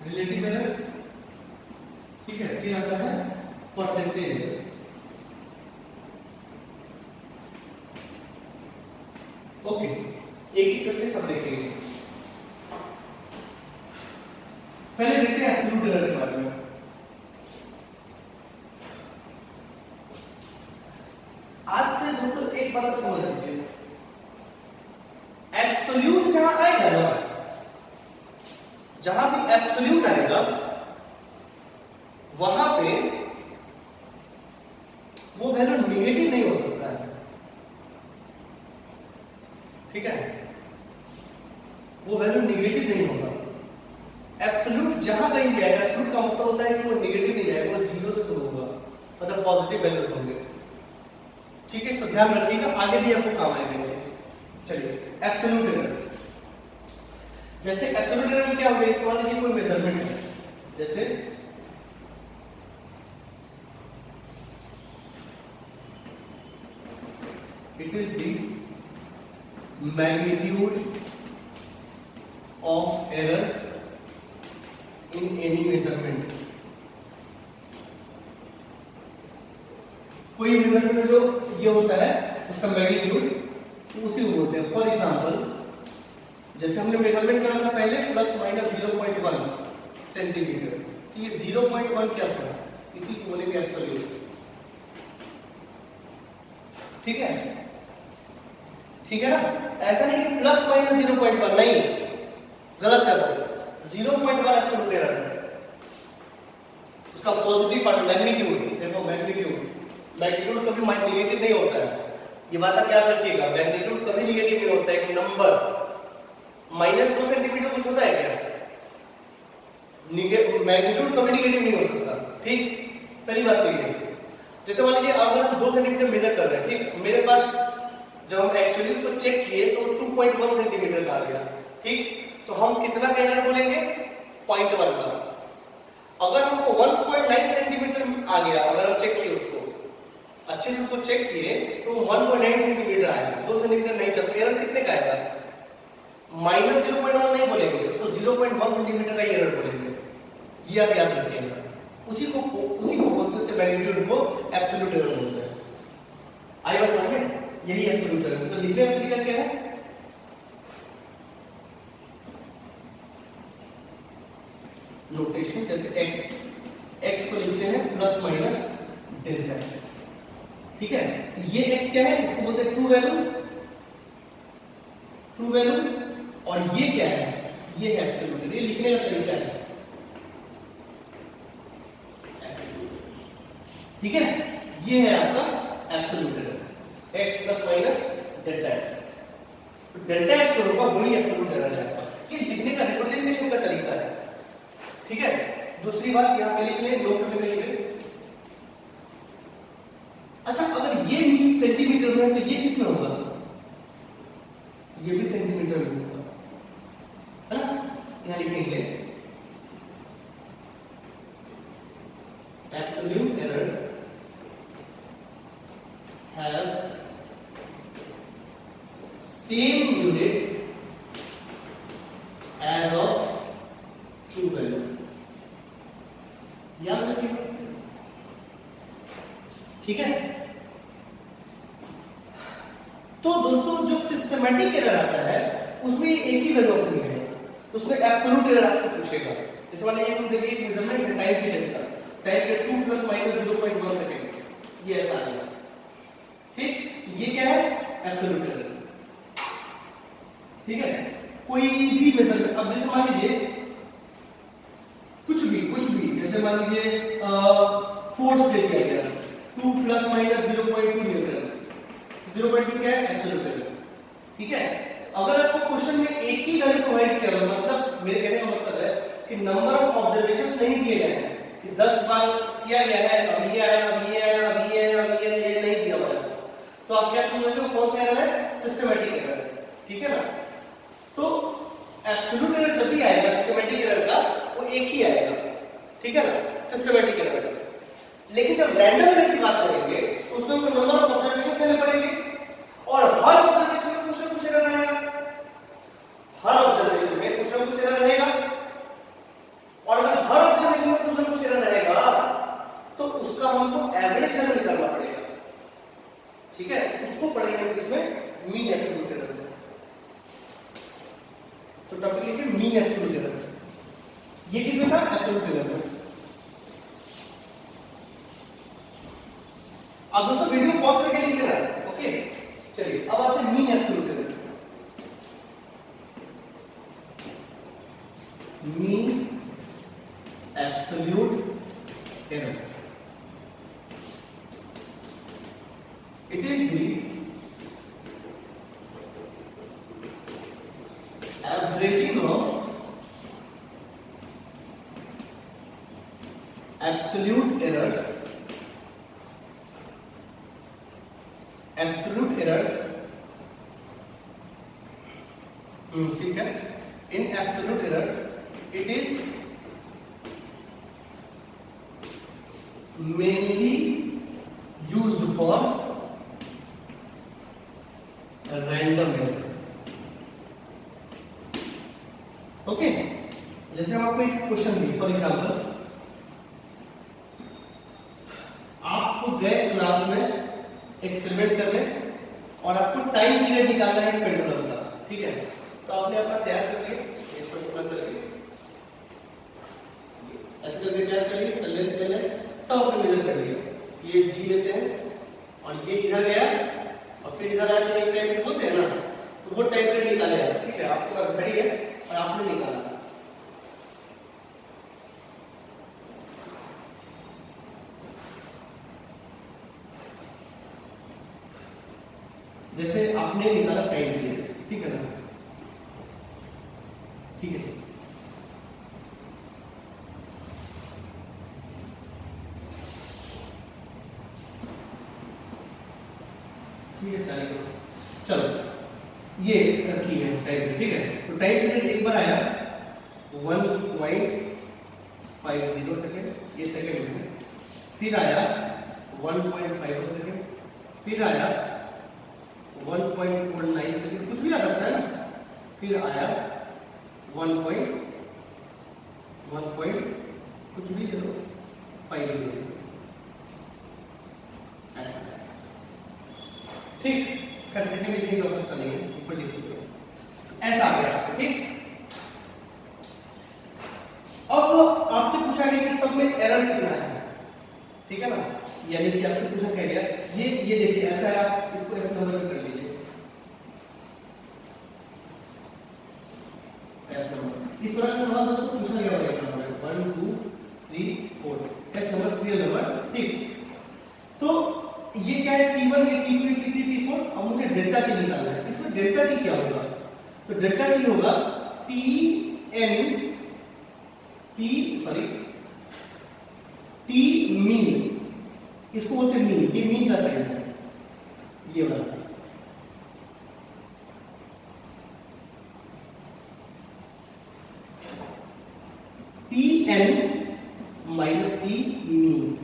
रिलेटिव एरर, ठीक है, फिर आता है परसेंटेज एरर। ओके एक एक करके सब देखेंगे। पहले देखते हैं एब्सोल्यूट एरर के बारे में। आज से दोस्तों एक बात को समझ लीजिए, एब्सोल्यूट जहां आएगा ना, जहां भी एब्सोल्यूट आएगा वहां पे वो वैल्यू नेगेटिव नहीं हो सकता है, ठीक है, वो वैल्यू नेगेटिव नहीं होगा। एब्सोल्यूट जहां कहीं भी आएगा, एब्सोल्यूट का मतलब होता है कि वो नेगेटिव नहीं जाएगा, वो जीरो से शुरू होगा, मतलब पॉजिटिव वैल्यूज होंगे, ठीक है। इसको ध्यान रखिएगा, आगे भी आपको काम आएगा ये चीज। चलिए एब्सोल्यूट एरर, जैसे एब्सोल्यूट एरर में क्या होगा, इस वाले की कोई मेजरमेंट है, जैसे it is the magnitude of error in any measurement. कोई मेजरमेंट जो ये होता है उसका मैग्नीट्यूड उसी को बोलते हैं। फॉर एग्जांपल जैसे हमने मेजरमेंट करा था पहले प्लस माइनस 0.1 सेंटीमीटर, तो ये 0.1 क्या था, इसी को बोलेंगे एब्सोल्यूट, ठीक है, ठीक है ना। ऐसा नहीं कि प्लस माइनस 0.1, नहीं, गलत है, 0.1 एब्सोल्यूट एरर है। उसका पॉजिटिव पार्ट मैग्नीट्यूड, देखो मैग्नीट्यूड कभी नेगेटिव नहीं होता है, ये बात आप याद रखिएगा, मैग्नीट्यूड कभी नेगेटिव नहीं होता है। एक नंबर -2 सेंटीमीटर कुछ होता है क्या, मैग्नीट्यूड कभी नेगेटिव नहीं हो सकता, ठीक। पहली बात तो ये, जैसे मान लीजिए अगर हम 2 सेंटीमीटर मेजर कर रहे हैं, ठीक, मेरे पास जब हम एक्चुअली उसको चेक किए तो 2.1 सेंटीमीटर का आ गया, ठीक, तो हम कितना का एरर बोलेंगे, 0.1 का। अगर हमको 1.9 सेंटीमीटर आ गया, अगर हम चेक किए उसको अच्छे से, उसको चेक किए तो 1.9 सेंटीमीटर आया, 2 सेंटीमीटर नहीं था, तो एरर कितने का आएगा, -0.1 नहीं बोलेंगे, उसको 0.1 सेंटीमीटर का एरर बोलेंगे, ये आप याद रखिएगा। उसी को बोलते हैं, उसके मैग्नीट्यूड को एब्सोल्यूट एरर बोलते हैं। आई बात समझ में, यही एब्सोल्यूट एरर। तो लिखने का तरीका क्या है, नोटेशन जैसे x x को लिखते हैं प्लस माइनस डेल्टा x, ठीक है। ये x क्या है, इसको बोलते हैं ट्रू वैल्यू, और ये क्या है, ये है एब्सोल्यूट। ये लिखने का तरीका है, ठीक है। ये है आपका absolute error, x plus minus delta x। तो डेल्टा x जो होगा वही एब्सोल्यूट एरर है आपका। ये लिखने का रिप्रेजेंटेशन का तरीका है, ठीक है। दूसरी बात यहां पे लिख लें, नोट में लिख लें। अच्छा, अगर ये सेंटीमीटर में है तो ये किस में होगा, ये भी सेंटीमीटर में होगा, है ना। यहां लिखेंगे absolute error have same unit as of true value, याद रखिए, ठीक है। तो दोस्तों जो सिस्टमैटिक एरर आता है उसमें एक ही वैल्यू अपनी है, उसमें एब्सोल्यूट एरर आपसे पूछेगा। जैसे मान लीजिए हम देखिए मेजरमेंट है टाइम पीरियड का, टाइम पीरियड 2 + -0.1 सेकंड, ये ऐसा आ गया, ठीक। ये क्या है, एब्सोल्यूट एरर, ठीक है। कोई भी मेजरमेंट, अब जैसे मान लीजिए कुछ भी, जैसे मान लीजिए फोर्स दे दिया गया 2 + -0.2 न्यूटन, 0.2 क्या है, एब्सोल्यूट एरर, ठीक है। अगर आपको क्वेश्चन में एक ही वैल्यू प्रोवाइड किया गया, मतलब मेरे कहने का मतलब है कि नंबर ऑफ ऑब्जर्वेशंस नहीं दिए गए हैं कि 10 बार किया गया है, अब ये आया, अब ये आया, अब ये आया, अब ये नहीं दिया हुआ है, तो आप क्या समझोगे वो कौन सा एरर है, सिस्टमैटिक एरर है, ठीक है ना। तो एब्सोल्यूट एरर जब भी आएगा सिस्टमैटिक एरर का, वो एक ही आएगा, ठीक है ना, सिस्टमैटिक एरर का। लेकिन जब रैंडम एरर की बात करेंगे तो उसमें कोई नंबर ऑफ ऑब्जर्वेशन देने पड़ेंगे, और हर ऑब्जर्वेशन में कुछ ना कुछ एरर रहेगा, हर ऑब्जर्वेशन में कुछ ना कुछ एरर रहेगा, और अगर हर ऑब्जर्वेशन में कुछ ना कुछ एरर रहेगा तो उसका हमको एवरेज वैल्यू निकालना पड़ेगा, ठीक है। उसको पढ़ेंगे इसमें मीन एब्सोल्यूट एरर, तो टॉपिक लिखिए मीन एब्सोल्यूट एरर। ये किसमें था, एब्सोल्यूट एरर में। अब दोस्तों वीडियो पॉज करके लिख लेना, ओके। चलिए अब आते हैं mean absolute error. Mean absolute error, it is the averaging of absolute errors ठीक है। in absolute errors it is mainly used for random error, okay. जैसे हम आपको एक क्वेश्चन दिए, फॉर एग्जांपल आप गए क्लास में एक्सपेरिमेंट करने और आपको टाइम पीरियड निकालना है पेंडुलम का, ठीक है। तो आपने अपना तैयार कर लिया, इसको प्लग कर लिया, ऐसे करके तैयार कर लिया, सब अपने मेजर कर लिया। ये जी लेते हैं और ये इधर गया और फिर इधर आके एक टाइम बोलते हैं ना, तो वो टाइम पीरियड निकालेगा, ठीक है। आपके पास घड़ी है और आपने निकाला, जैसे आपने निकाला टाइम पीरियड, ठीक है ना, ठीक है। ठीक है, चलो ये रखी है टाइम पीरियड, ठीक है। तो टाइम पीरियड एक बार आया 1.50 सेकेंड, ये सेकेंड में, फिर आया 1.51 सेकेंड, फिर आया 1.49 सेकेंड, कुछ भी आ सकता है ना, फिर आया 1 कुछ भी चलो 50 ऐसा, ठीक। कर सेकंड में लिखने की आवश्यकता नहीं है, ऊपर लिख दो, ऐसा आ गया, ठीक। अब आपसे पूछा गया कि सब में एरर कितना है, ठीक है ना। यानी कि आपसे पूछा क्या गया, ये देखिए ऐसा है, आप इसको ऐसे नंबर पे कर लीजिए, ऐसा नंबर। इस तरह का सवाल दोस्तों पूछा गया होगा एग्जाम में, 1 2 3 4 ऐसे नंबर, सीरियल नंबर, ठीक। तो ये क्या है, T1, ये T2, ये T3, T4। अब मुझे डेल्टा टी निकालना है। इसमें डेल्टा टी क्या होगा, तो डेल्टा टी होगा टी मीन, इसको बोलते हैं मीन, ये मीन का साइन है, ये वाला। T n minus t mean,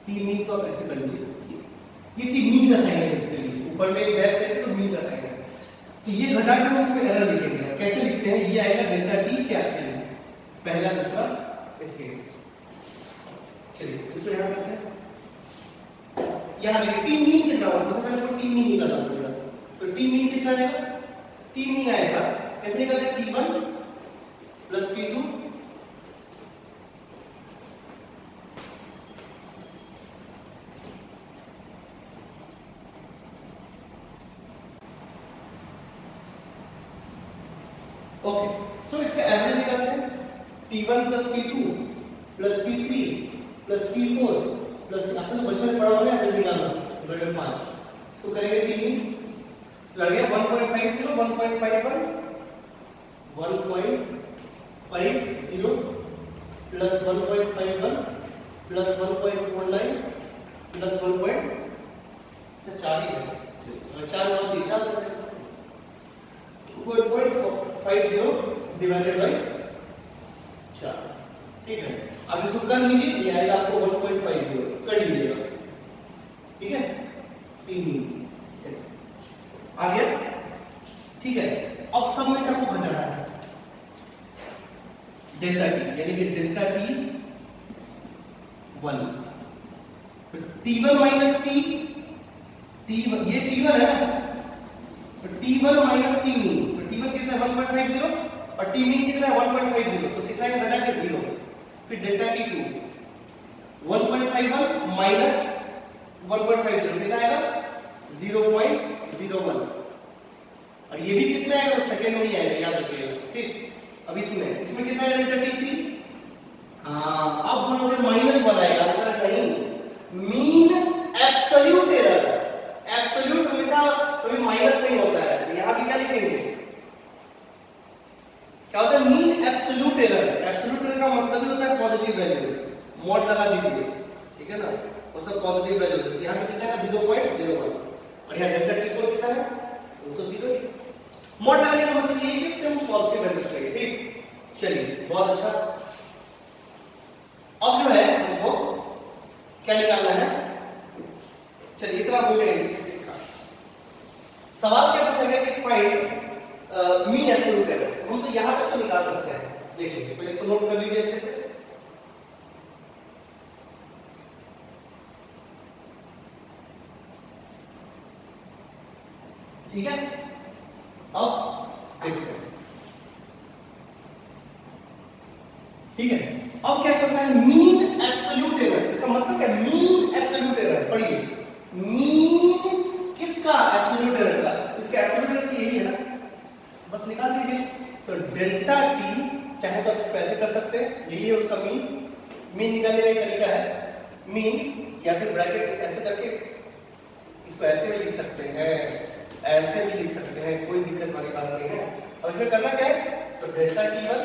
t mean को आप ऐसे कर लीजिए, ये टी मीन का साइन है, इसके लिए ऊपर में एक डैश है तो मीन का साइन है। तो ये घटा के हम इसमें एरर लिखेंगे, कैसे लिखते हैं, ये आएगा डेल्टा टी क्या एन, पहला दूसरा इसके। चलिए इसको यहां करते हैं, यहां देखिए टी मीन कितना होगा, सबसे पहले तो टी मीन निकालना पड़ेगा। तो टी मीन कितना आएगा, टी मीन आएगा कैसे निकालते हैं, T1 प्लस T2 ओके। सो इसका एवरेज निकालते हैं, T1 plus T2 plus T3 plus T4 plus, आपने तो बचपन में पढ़ा होगा एवरेज निकालना, डिवाइडेड 5। इसको करेंगे टी मीन, तो आ गया 1.50 1.51 1.50 प्लस 1.51 प्लस 1.49 प्लस 1. अच्छा 4 ही है, 4 और 3 4 1.50 डिवाइडेड बाय 4, ठीक है। अब इसको कर लीजिए, ये आएगा आपको 1.50, कर लीजिएगा, ठीक है। 3 से आ गया, ठीक है। अब सब में से आपको घटाना है डेल्टा टी, यानी कि delta T 1, T1 minus T, ये T1 है ना, तो T1 माइनस टी मीन, तो T1 कितना है 1.50 और टी मीन कितना है 1.50, तो कितना है घटा के 0, फिर डेल्टा T2 1.51 माइनस 1.50 कितना आएगा 0.01, और ये भी किसमें आएगा, तो सेकंड में ही आएगा, याद रखिएगा, ठीक। अब इसमें कितना है डेल्टा T3, अब बोलोगे -1 आएगा, आंसर कहीं मीन एब्सोल्यूट एरर, एब्सोल्यूट हमेशा कभी माइनस नहीं होता है, तो यहां भी क्या लिखेंगे, क्या होता है mean absolute error. Absolute error का मतलब ही होता है पॉजिटिव वैल्यू, मॉड लगा दीजिए, ठीक है ना, और सब पॉजिटिव वैल्यू। तो यहां पे कितना है 0.01, और यहां डेल्टा T4 कितना है, वो तो 0 ही। मॉड लगाने का मतलब ये है कि सिर्फ पॉजिटिव वैल्यू चाहिए, ठीक। चलिए बहुत अच्छा। अब जो है हमको क्या निकालना है, चलिए इतना हो गया इसका सवाल। क्या पूछा गया कि फाइंड मीन एब्सोल्यूट एरर, हम तो यहां तक तो निकाल सकते हैं, देख लीजिए, पहले इसको नोट कर लीजिए अच्छे से। ठीक है, अब देखते हैं, ठीक है। अब क्या करना है, मीन एब्सोल्यूट एरर, इसका मतलब क्या, मीन एब्सोल्यूट एरर, पढ़िए, मीन किसका, एब्सोल्यूट एरर का। इसका एब्सोल्यूट एरर यही है ना, बस निकाल दीजिए। तो डेल्टा टी, चाहे तो आप इसको ऐसे कर सकते हैं, यही है उसका मीन। मीन निकालने का एक तरीका है, मीन या फिर ब्रैकेट ऐसे करके इसको ऐसे भी लिख सकते हैं, ऐसे भी लिख सकते हैं, कोई दिक्कत वाली बात नहीं है। अब इसमें करना क्या है, तो delta T1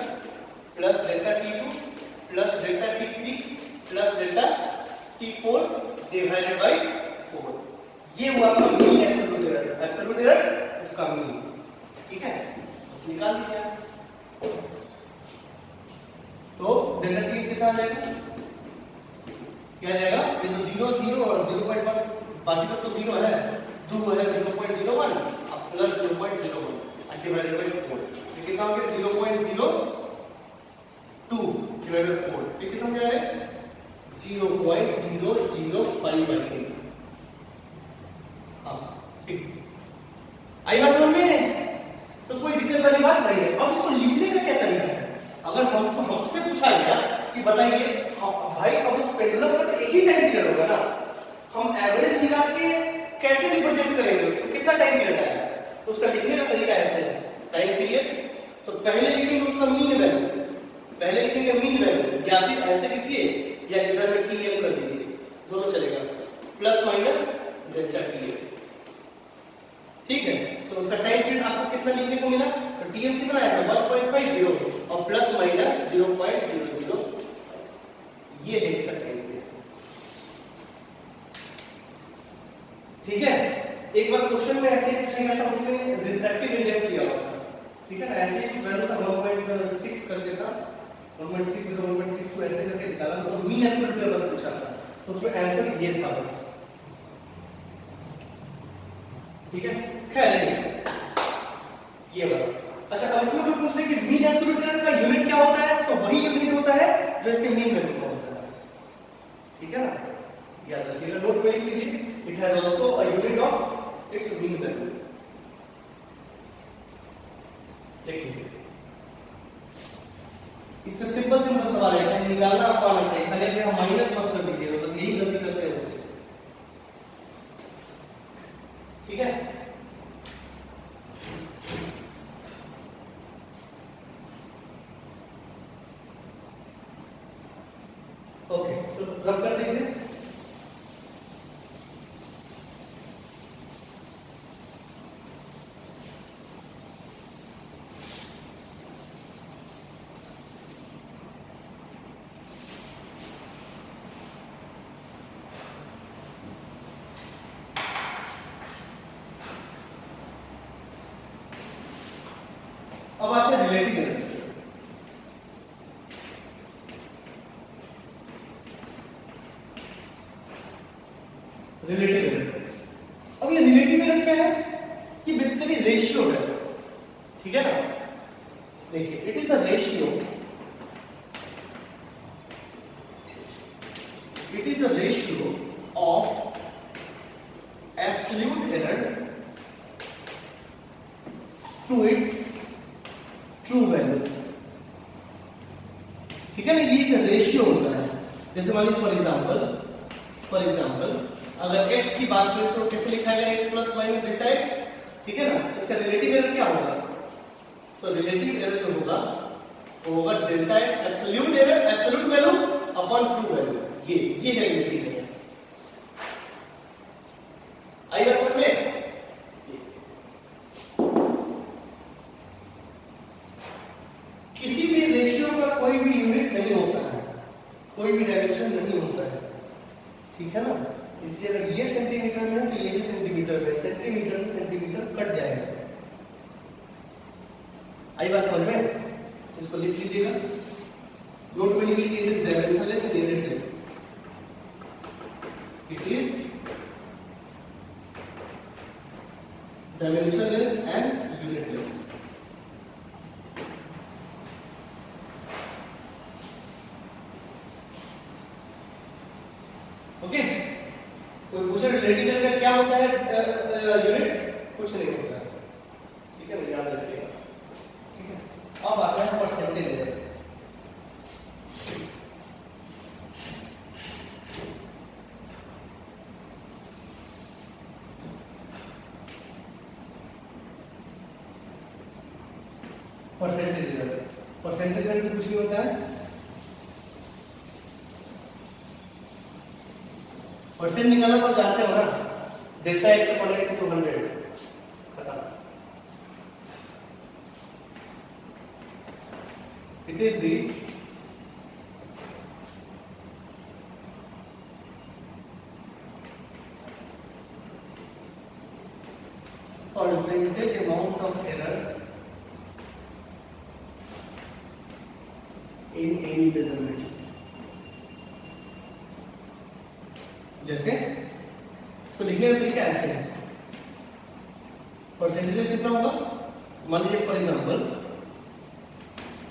plus delta T2 plus delta T3 plus delta T4 divided by 4, ये हुआ आपका mean absolute error. Absolute error उसका मीन, ठीक है, बस निकाल दीजिए। तो डेल्टा T कितना आ जाएगा, क्या आ जाएगा, ये तो 0 0 और 0.1, बाकी सब तो 0 है, 2 है 0.01 अब प्लस 0.01 डिवाइडेड बाय 4, ये कितना हो गया 0.02 डिवाइडेड बाय 4, ये कितना हो गया 0.005 आई थिंक। हां ठीक, आई बात समझ में, तो कोई दिक्कत वाली बात नहीं है। अब इसको लिखने का क्या तरीका है, अगर हमसे पूछा गया कि बताइए भाई अब उस पेंडुलम का तो एक ही टाइम पीरियड होगा ना, हम एवरेज निकाल के कैसे रिप्रेजेंट करेंगे उसको, कितना टाइम पीरियड आया, तो उसका लिखने का तरीका ऐसे है, टाइम पीरियड, तो पहले लिखेंगे उसका मीन वैल्यू, पहले लिखेंगे मीन वैल्यू, या फिर ऐसे लिखिए या इधर में टीएम कर दीजिए, दोनों चलेगा, प्लस माइनस डेल्टा टीएम, ठीक है। तो उसका टाइम पीरियड आपको कितना लिखने को मिला, तो टीएम कितना आया था 1.50 और प्लस माइनस 0.00, ये है इसका टाइम पीरियड, ठीक है। एक बार क्वेश्चन में ऐसे ही पूछ लिया था, उसमें रिफ्रैक्टिव इंडेक्स दिया हुआ था, ठीक है ना, ऐसे ही कुछ वैल्यू था 1.6 करके था, 1.60 1.62 ऐसे करके निकाला, तो मीन एब्सोल्यूट वैल्यू बस पूछा था, तो उसमें आंसर ये था बस, ठीक है। खैर ये वाला, अच्छा अब इसमें कोई पूछ ले कि मीन एब्सोल्यूट वैल्यू का यूनिट क्या होता है, तो वही यूनिट होता है जो इसके मीन वैल्यू का होता है, ठीक है ना, याद रखिएगा, नोट में लिख लीजिए, it has also a unit of its mean value, लिख लीजिए। इसमें सिंपल सिंपल सवाल है, निकालना आपको आना चाहिए, खाली कि हम माइनस मत कर दीजिएगा, बस यही गलती करते हैं बच्चे, ठीक है। ओके, सो रब कर दीजिए, अब आते हैं रिलेटिव एरर, रिलेटिव एरर, अब ये रिलेटिव एरर क्या है, कि बेसिकली रेशियो है, ठीक है ना, देखिए it is the ratio, it is the ratio of absolute error to its true value, ठीक है ना, ये एक रेशियो होता है, जैसे मान लीजिए फॉर एग्जांपल अगर x की बात करें तो कैसे लिखा जाएगा, x plus minus delta x, ठीक है ना, इसका रिलेटिव एरर क्या होगा, तो रिलेटिव एरर जो होगा वो होगा delta x absolute error, absolute value upon true value, ये है रिलेटिव एरर, आई बात समझ में। किसी भी रेशियो का कोई भी यूनिट नहीं होता है, कोई भी डायमेंशन नहीं होता है, ठीक है ना, इसलिए अगर ये सेंटीमीटर में है तो ये भी सेंटीमीटर में, सेंटीमीटर से सेंटीमीटर कट जाएगा, आई बात समझ में, तो इसको लिख लीजिएगा, नोट में लिख लीजिए, it is dimensionless and unitless, it is dimensionless and unitless, okay. तो पूछा रिलेटिव एरर का क्या होता है यूनिट, कुछ नहीं होता है, ठीक है, याद रखिएगा, ठीक है। अब आता है percentage error, percentage error, percentage error कुछ नहीं होता है, परसेंट निकालना तो जानते हो ना, delta x upon x into 100, खत्म, it is the percentage amount of error in any measurement, जैसे इसको लिखने का तरीका ऐसे है, परसेंटेज कितना होगा, मान लीजिए फॉर एग्जांपल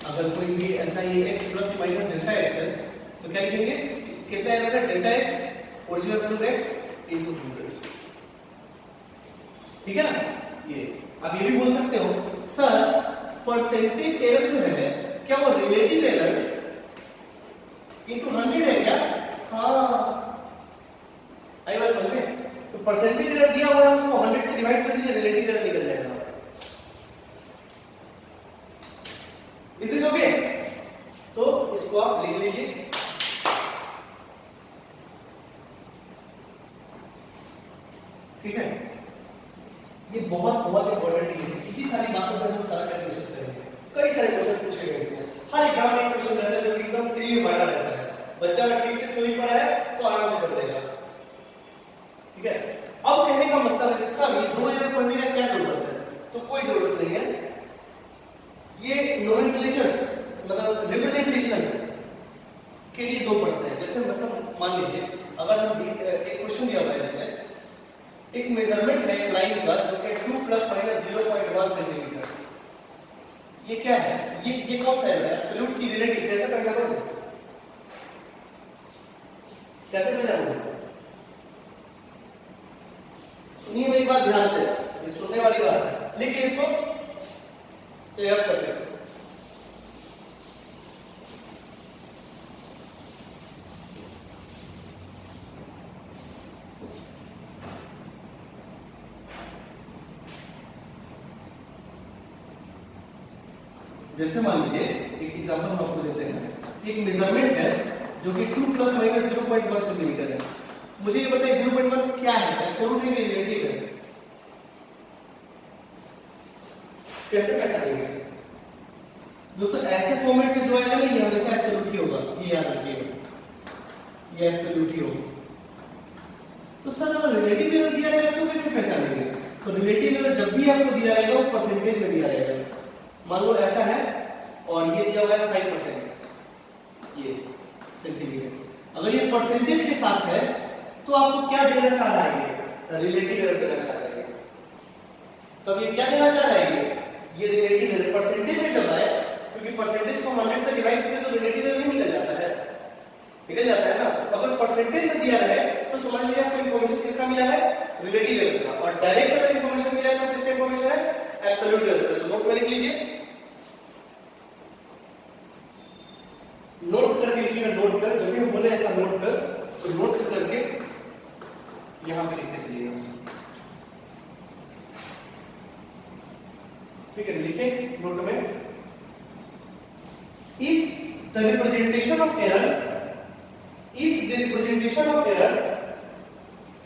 अगर कोई भी ऐसा ये x plus minus delta x है, तो क्या लिखेंगे, कितना एरर है, delta x original value x into 100, ठीक है ना। ये आप ये भी बोल सकते हो सर परसेंटेज एरर जो है क्या वो रिलेटिव एरर इंटू 100 है क्या? हाँ, आई बात समझ में? तो परसेंटेज एरर दिया हुआ है, उसको 100 से डिवाइड कर दीजिए, रिलेटिव एरर निकल जाएगा। Is this okay? तो इसको आप लिख लीजिए। ठीक है, ये बहुत बहुत इंपॉर्टेंट है। इसी सारी बातों पर हम सारा कैलकुलेशन करेंगे। कई सारे क्वेश्चन पूछे गए इसमें, हर एग्जाम में एक क्वेश्चन रहता है जो एकदम फ्री में बैठा रहता है, बच्चा अगर ठीक से थ्योरी पढ़ा है तो आराम से कर देगा। ठीक है, अब कहने का मतलब है सर ये दो जगह पढ़ने का क्या जरूरत है? तो कोई जरूरत नहीं है। ये नोमेनक्लेचर्स मतलब रिप्रेजेंटेशंस के लिए दो पढ़ते हैं। जैसे मतलब मान लीजिए अगर हम एक क्वेश्चन दिया हुआ है, जैसे एक मेजरमेंट है लाइन का जो कि 2 ± 0.1 सेंटीमीटर। ये क्या है? ये कौन सा है? एब्सोल्यूट की रिलेटिव कैसे पहचानोगे? कैसे पहचानोगे? सुनिए मेरी बात ध्यान से, ये सुनने वाली बात है। लिखिए इसको, क्लियर करते हैं इसको। जैसे मान लीजिए एक एग्जांपल हम आपको देते हैं। एक मेजरमेंट है जो कि 2 ± 0.1 सेंटीमीटर है। मुझे ये बताइए 0.1 क्या है? एब्सोल्यूट है कि रिलेटिव है? कैसे पहचानेंगे दोस्तों? ऐसे फॉर्मेट में जो आएगा ना ये हमेशा एब्सोल्यूट ही होगा, ये याद रखिएगा, ये एब्सोल्यूट ही होगा। तो सर अगर रिलेटिव एरर दिया रहेगा तो कैसे पहचानेंगे? तो रिलेटिव एरर जब भी आपको दिया रहेगा वो परसेंटेज में दिया रहेगा। मान लो ऐसा है और ये दिया हुआ है 5%, ये सेंटीमीटर। अगर ये परसेंटेज के साथ है तो आपको क्या देना चाह रहा है? ये रिलेटिव एरर देना चाह रहा है। तब ये क्या देना चाह रहा है? ये रिलेटिव एरर परसेंटेज में चल रहा है, क्योंकि परसेंटेज को 100 से डिवाइड करते तो रिलेटिव एरर नहीं निकल जाता है, निकल जाता है ना। अगर परसेंटेज में दिया है तो समझ लीजिए आपको इंफॉर्मेशन किसका मिला है? रिलेटिव एरर का। और डायरेक्ट अगर इंफॉर्मेशन मिला है तो किसका इंफॉर्मेशन है? एब्सोल्यूट एरर का। तो नोट में लिख लीजिए, नोट करके लिखिएगा। नोट कर, जब भी हम बोले ऐसा नोट कर, तो नोट करके यहां पे लिखते चलिएगा। ठीक है, लिखे नोट में। If the representation of error, if the representation of error,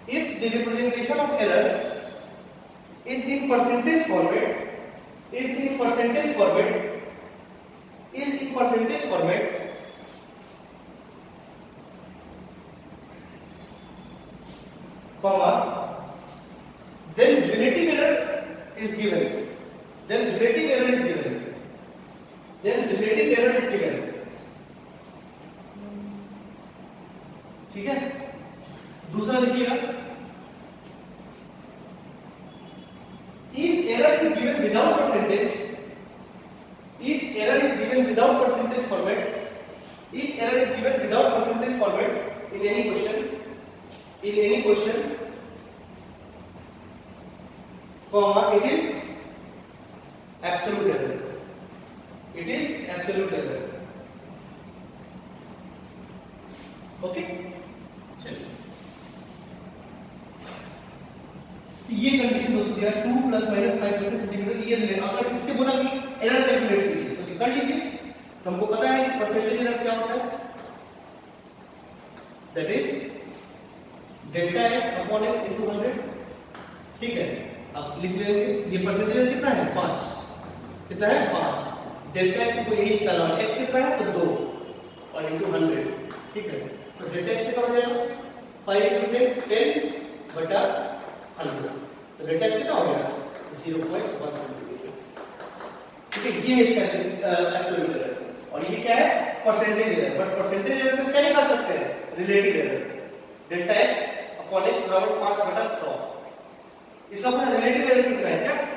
if the representation of error is in percentage format, is in percentage format, is in percentage format, comma, then relative error is given, then relative error is given, then relative error is given. ठीक है, दूसरा लिखिएगा। If error is given without percentage, if error is given without percentage format, if error is given without percentage format in any question, comma, it is absolute error. It is absolute error. Okay? चलिए, ये condition दोस्तों दिया 2 ± 5% centimetre. ये अगर इससे बोला कि error calculate कीजिए तो कर लीजिए। तो हमको पता है कि परसेंटेज एरर क्या होता है, that is delta x upon x into 100। ठीक है, अब लिख लेंगे ये परसेंटेज एरर कितना है? 5। कितना है? 5। डेल्टा x को यही निकालना है, x कितना है? तो 2 और इनटू 100। ठीक है, तो डेल्टा x कितना हो जाएगा? 5 × 10 10 बटा 100। तो डेल्टा x कितना हो गया? 0.1 सेंटीमीटर। ठीक है, ये है इसका एब्सोल्यूट एरर। और ये क्या है? Percentage error. But percentage error से क्या निकाल सकते हैं? Relative error. Delta x upon x बराबर 5/100। इसका अपना रिलेटिव एरर कितना है?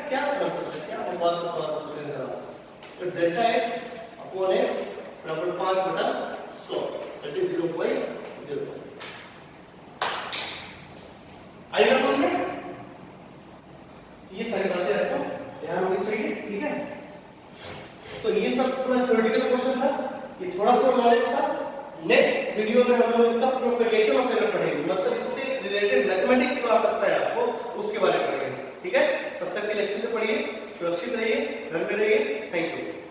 क्या मतलब है? क्या हम बात से सवाल पूछ रहे हैं जरा। तो डेल्टा x अपॉन x बराबर 5/100, दैट इज 0.0। आएगा समझ में? ये सारी बातें आपको ध्यान होनी चाहिए। ठीक है, तो ये सब पूरा थ्योरेटिकल क्वेश्चन था, ये थोड़ा थोड़ा नॉलेज था। नेक्स्ट वीडियो में हम लोग इसका प्रोपेगेशन ऑफ एरर पढ़ेंगे, मतलब इससे रिलेटेड मैथमेटिक्स जो आ सकता है आपको उसके बारे में पढ़ेंगे। ठीक है, तब तक के लिए अच्छे से पढ़िए, सुरक्षित रहिए, घर में रहिए। Thank you.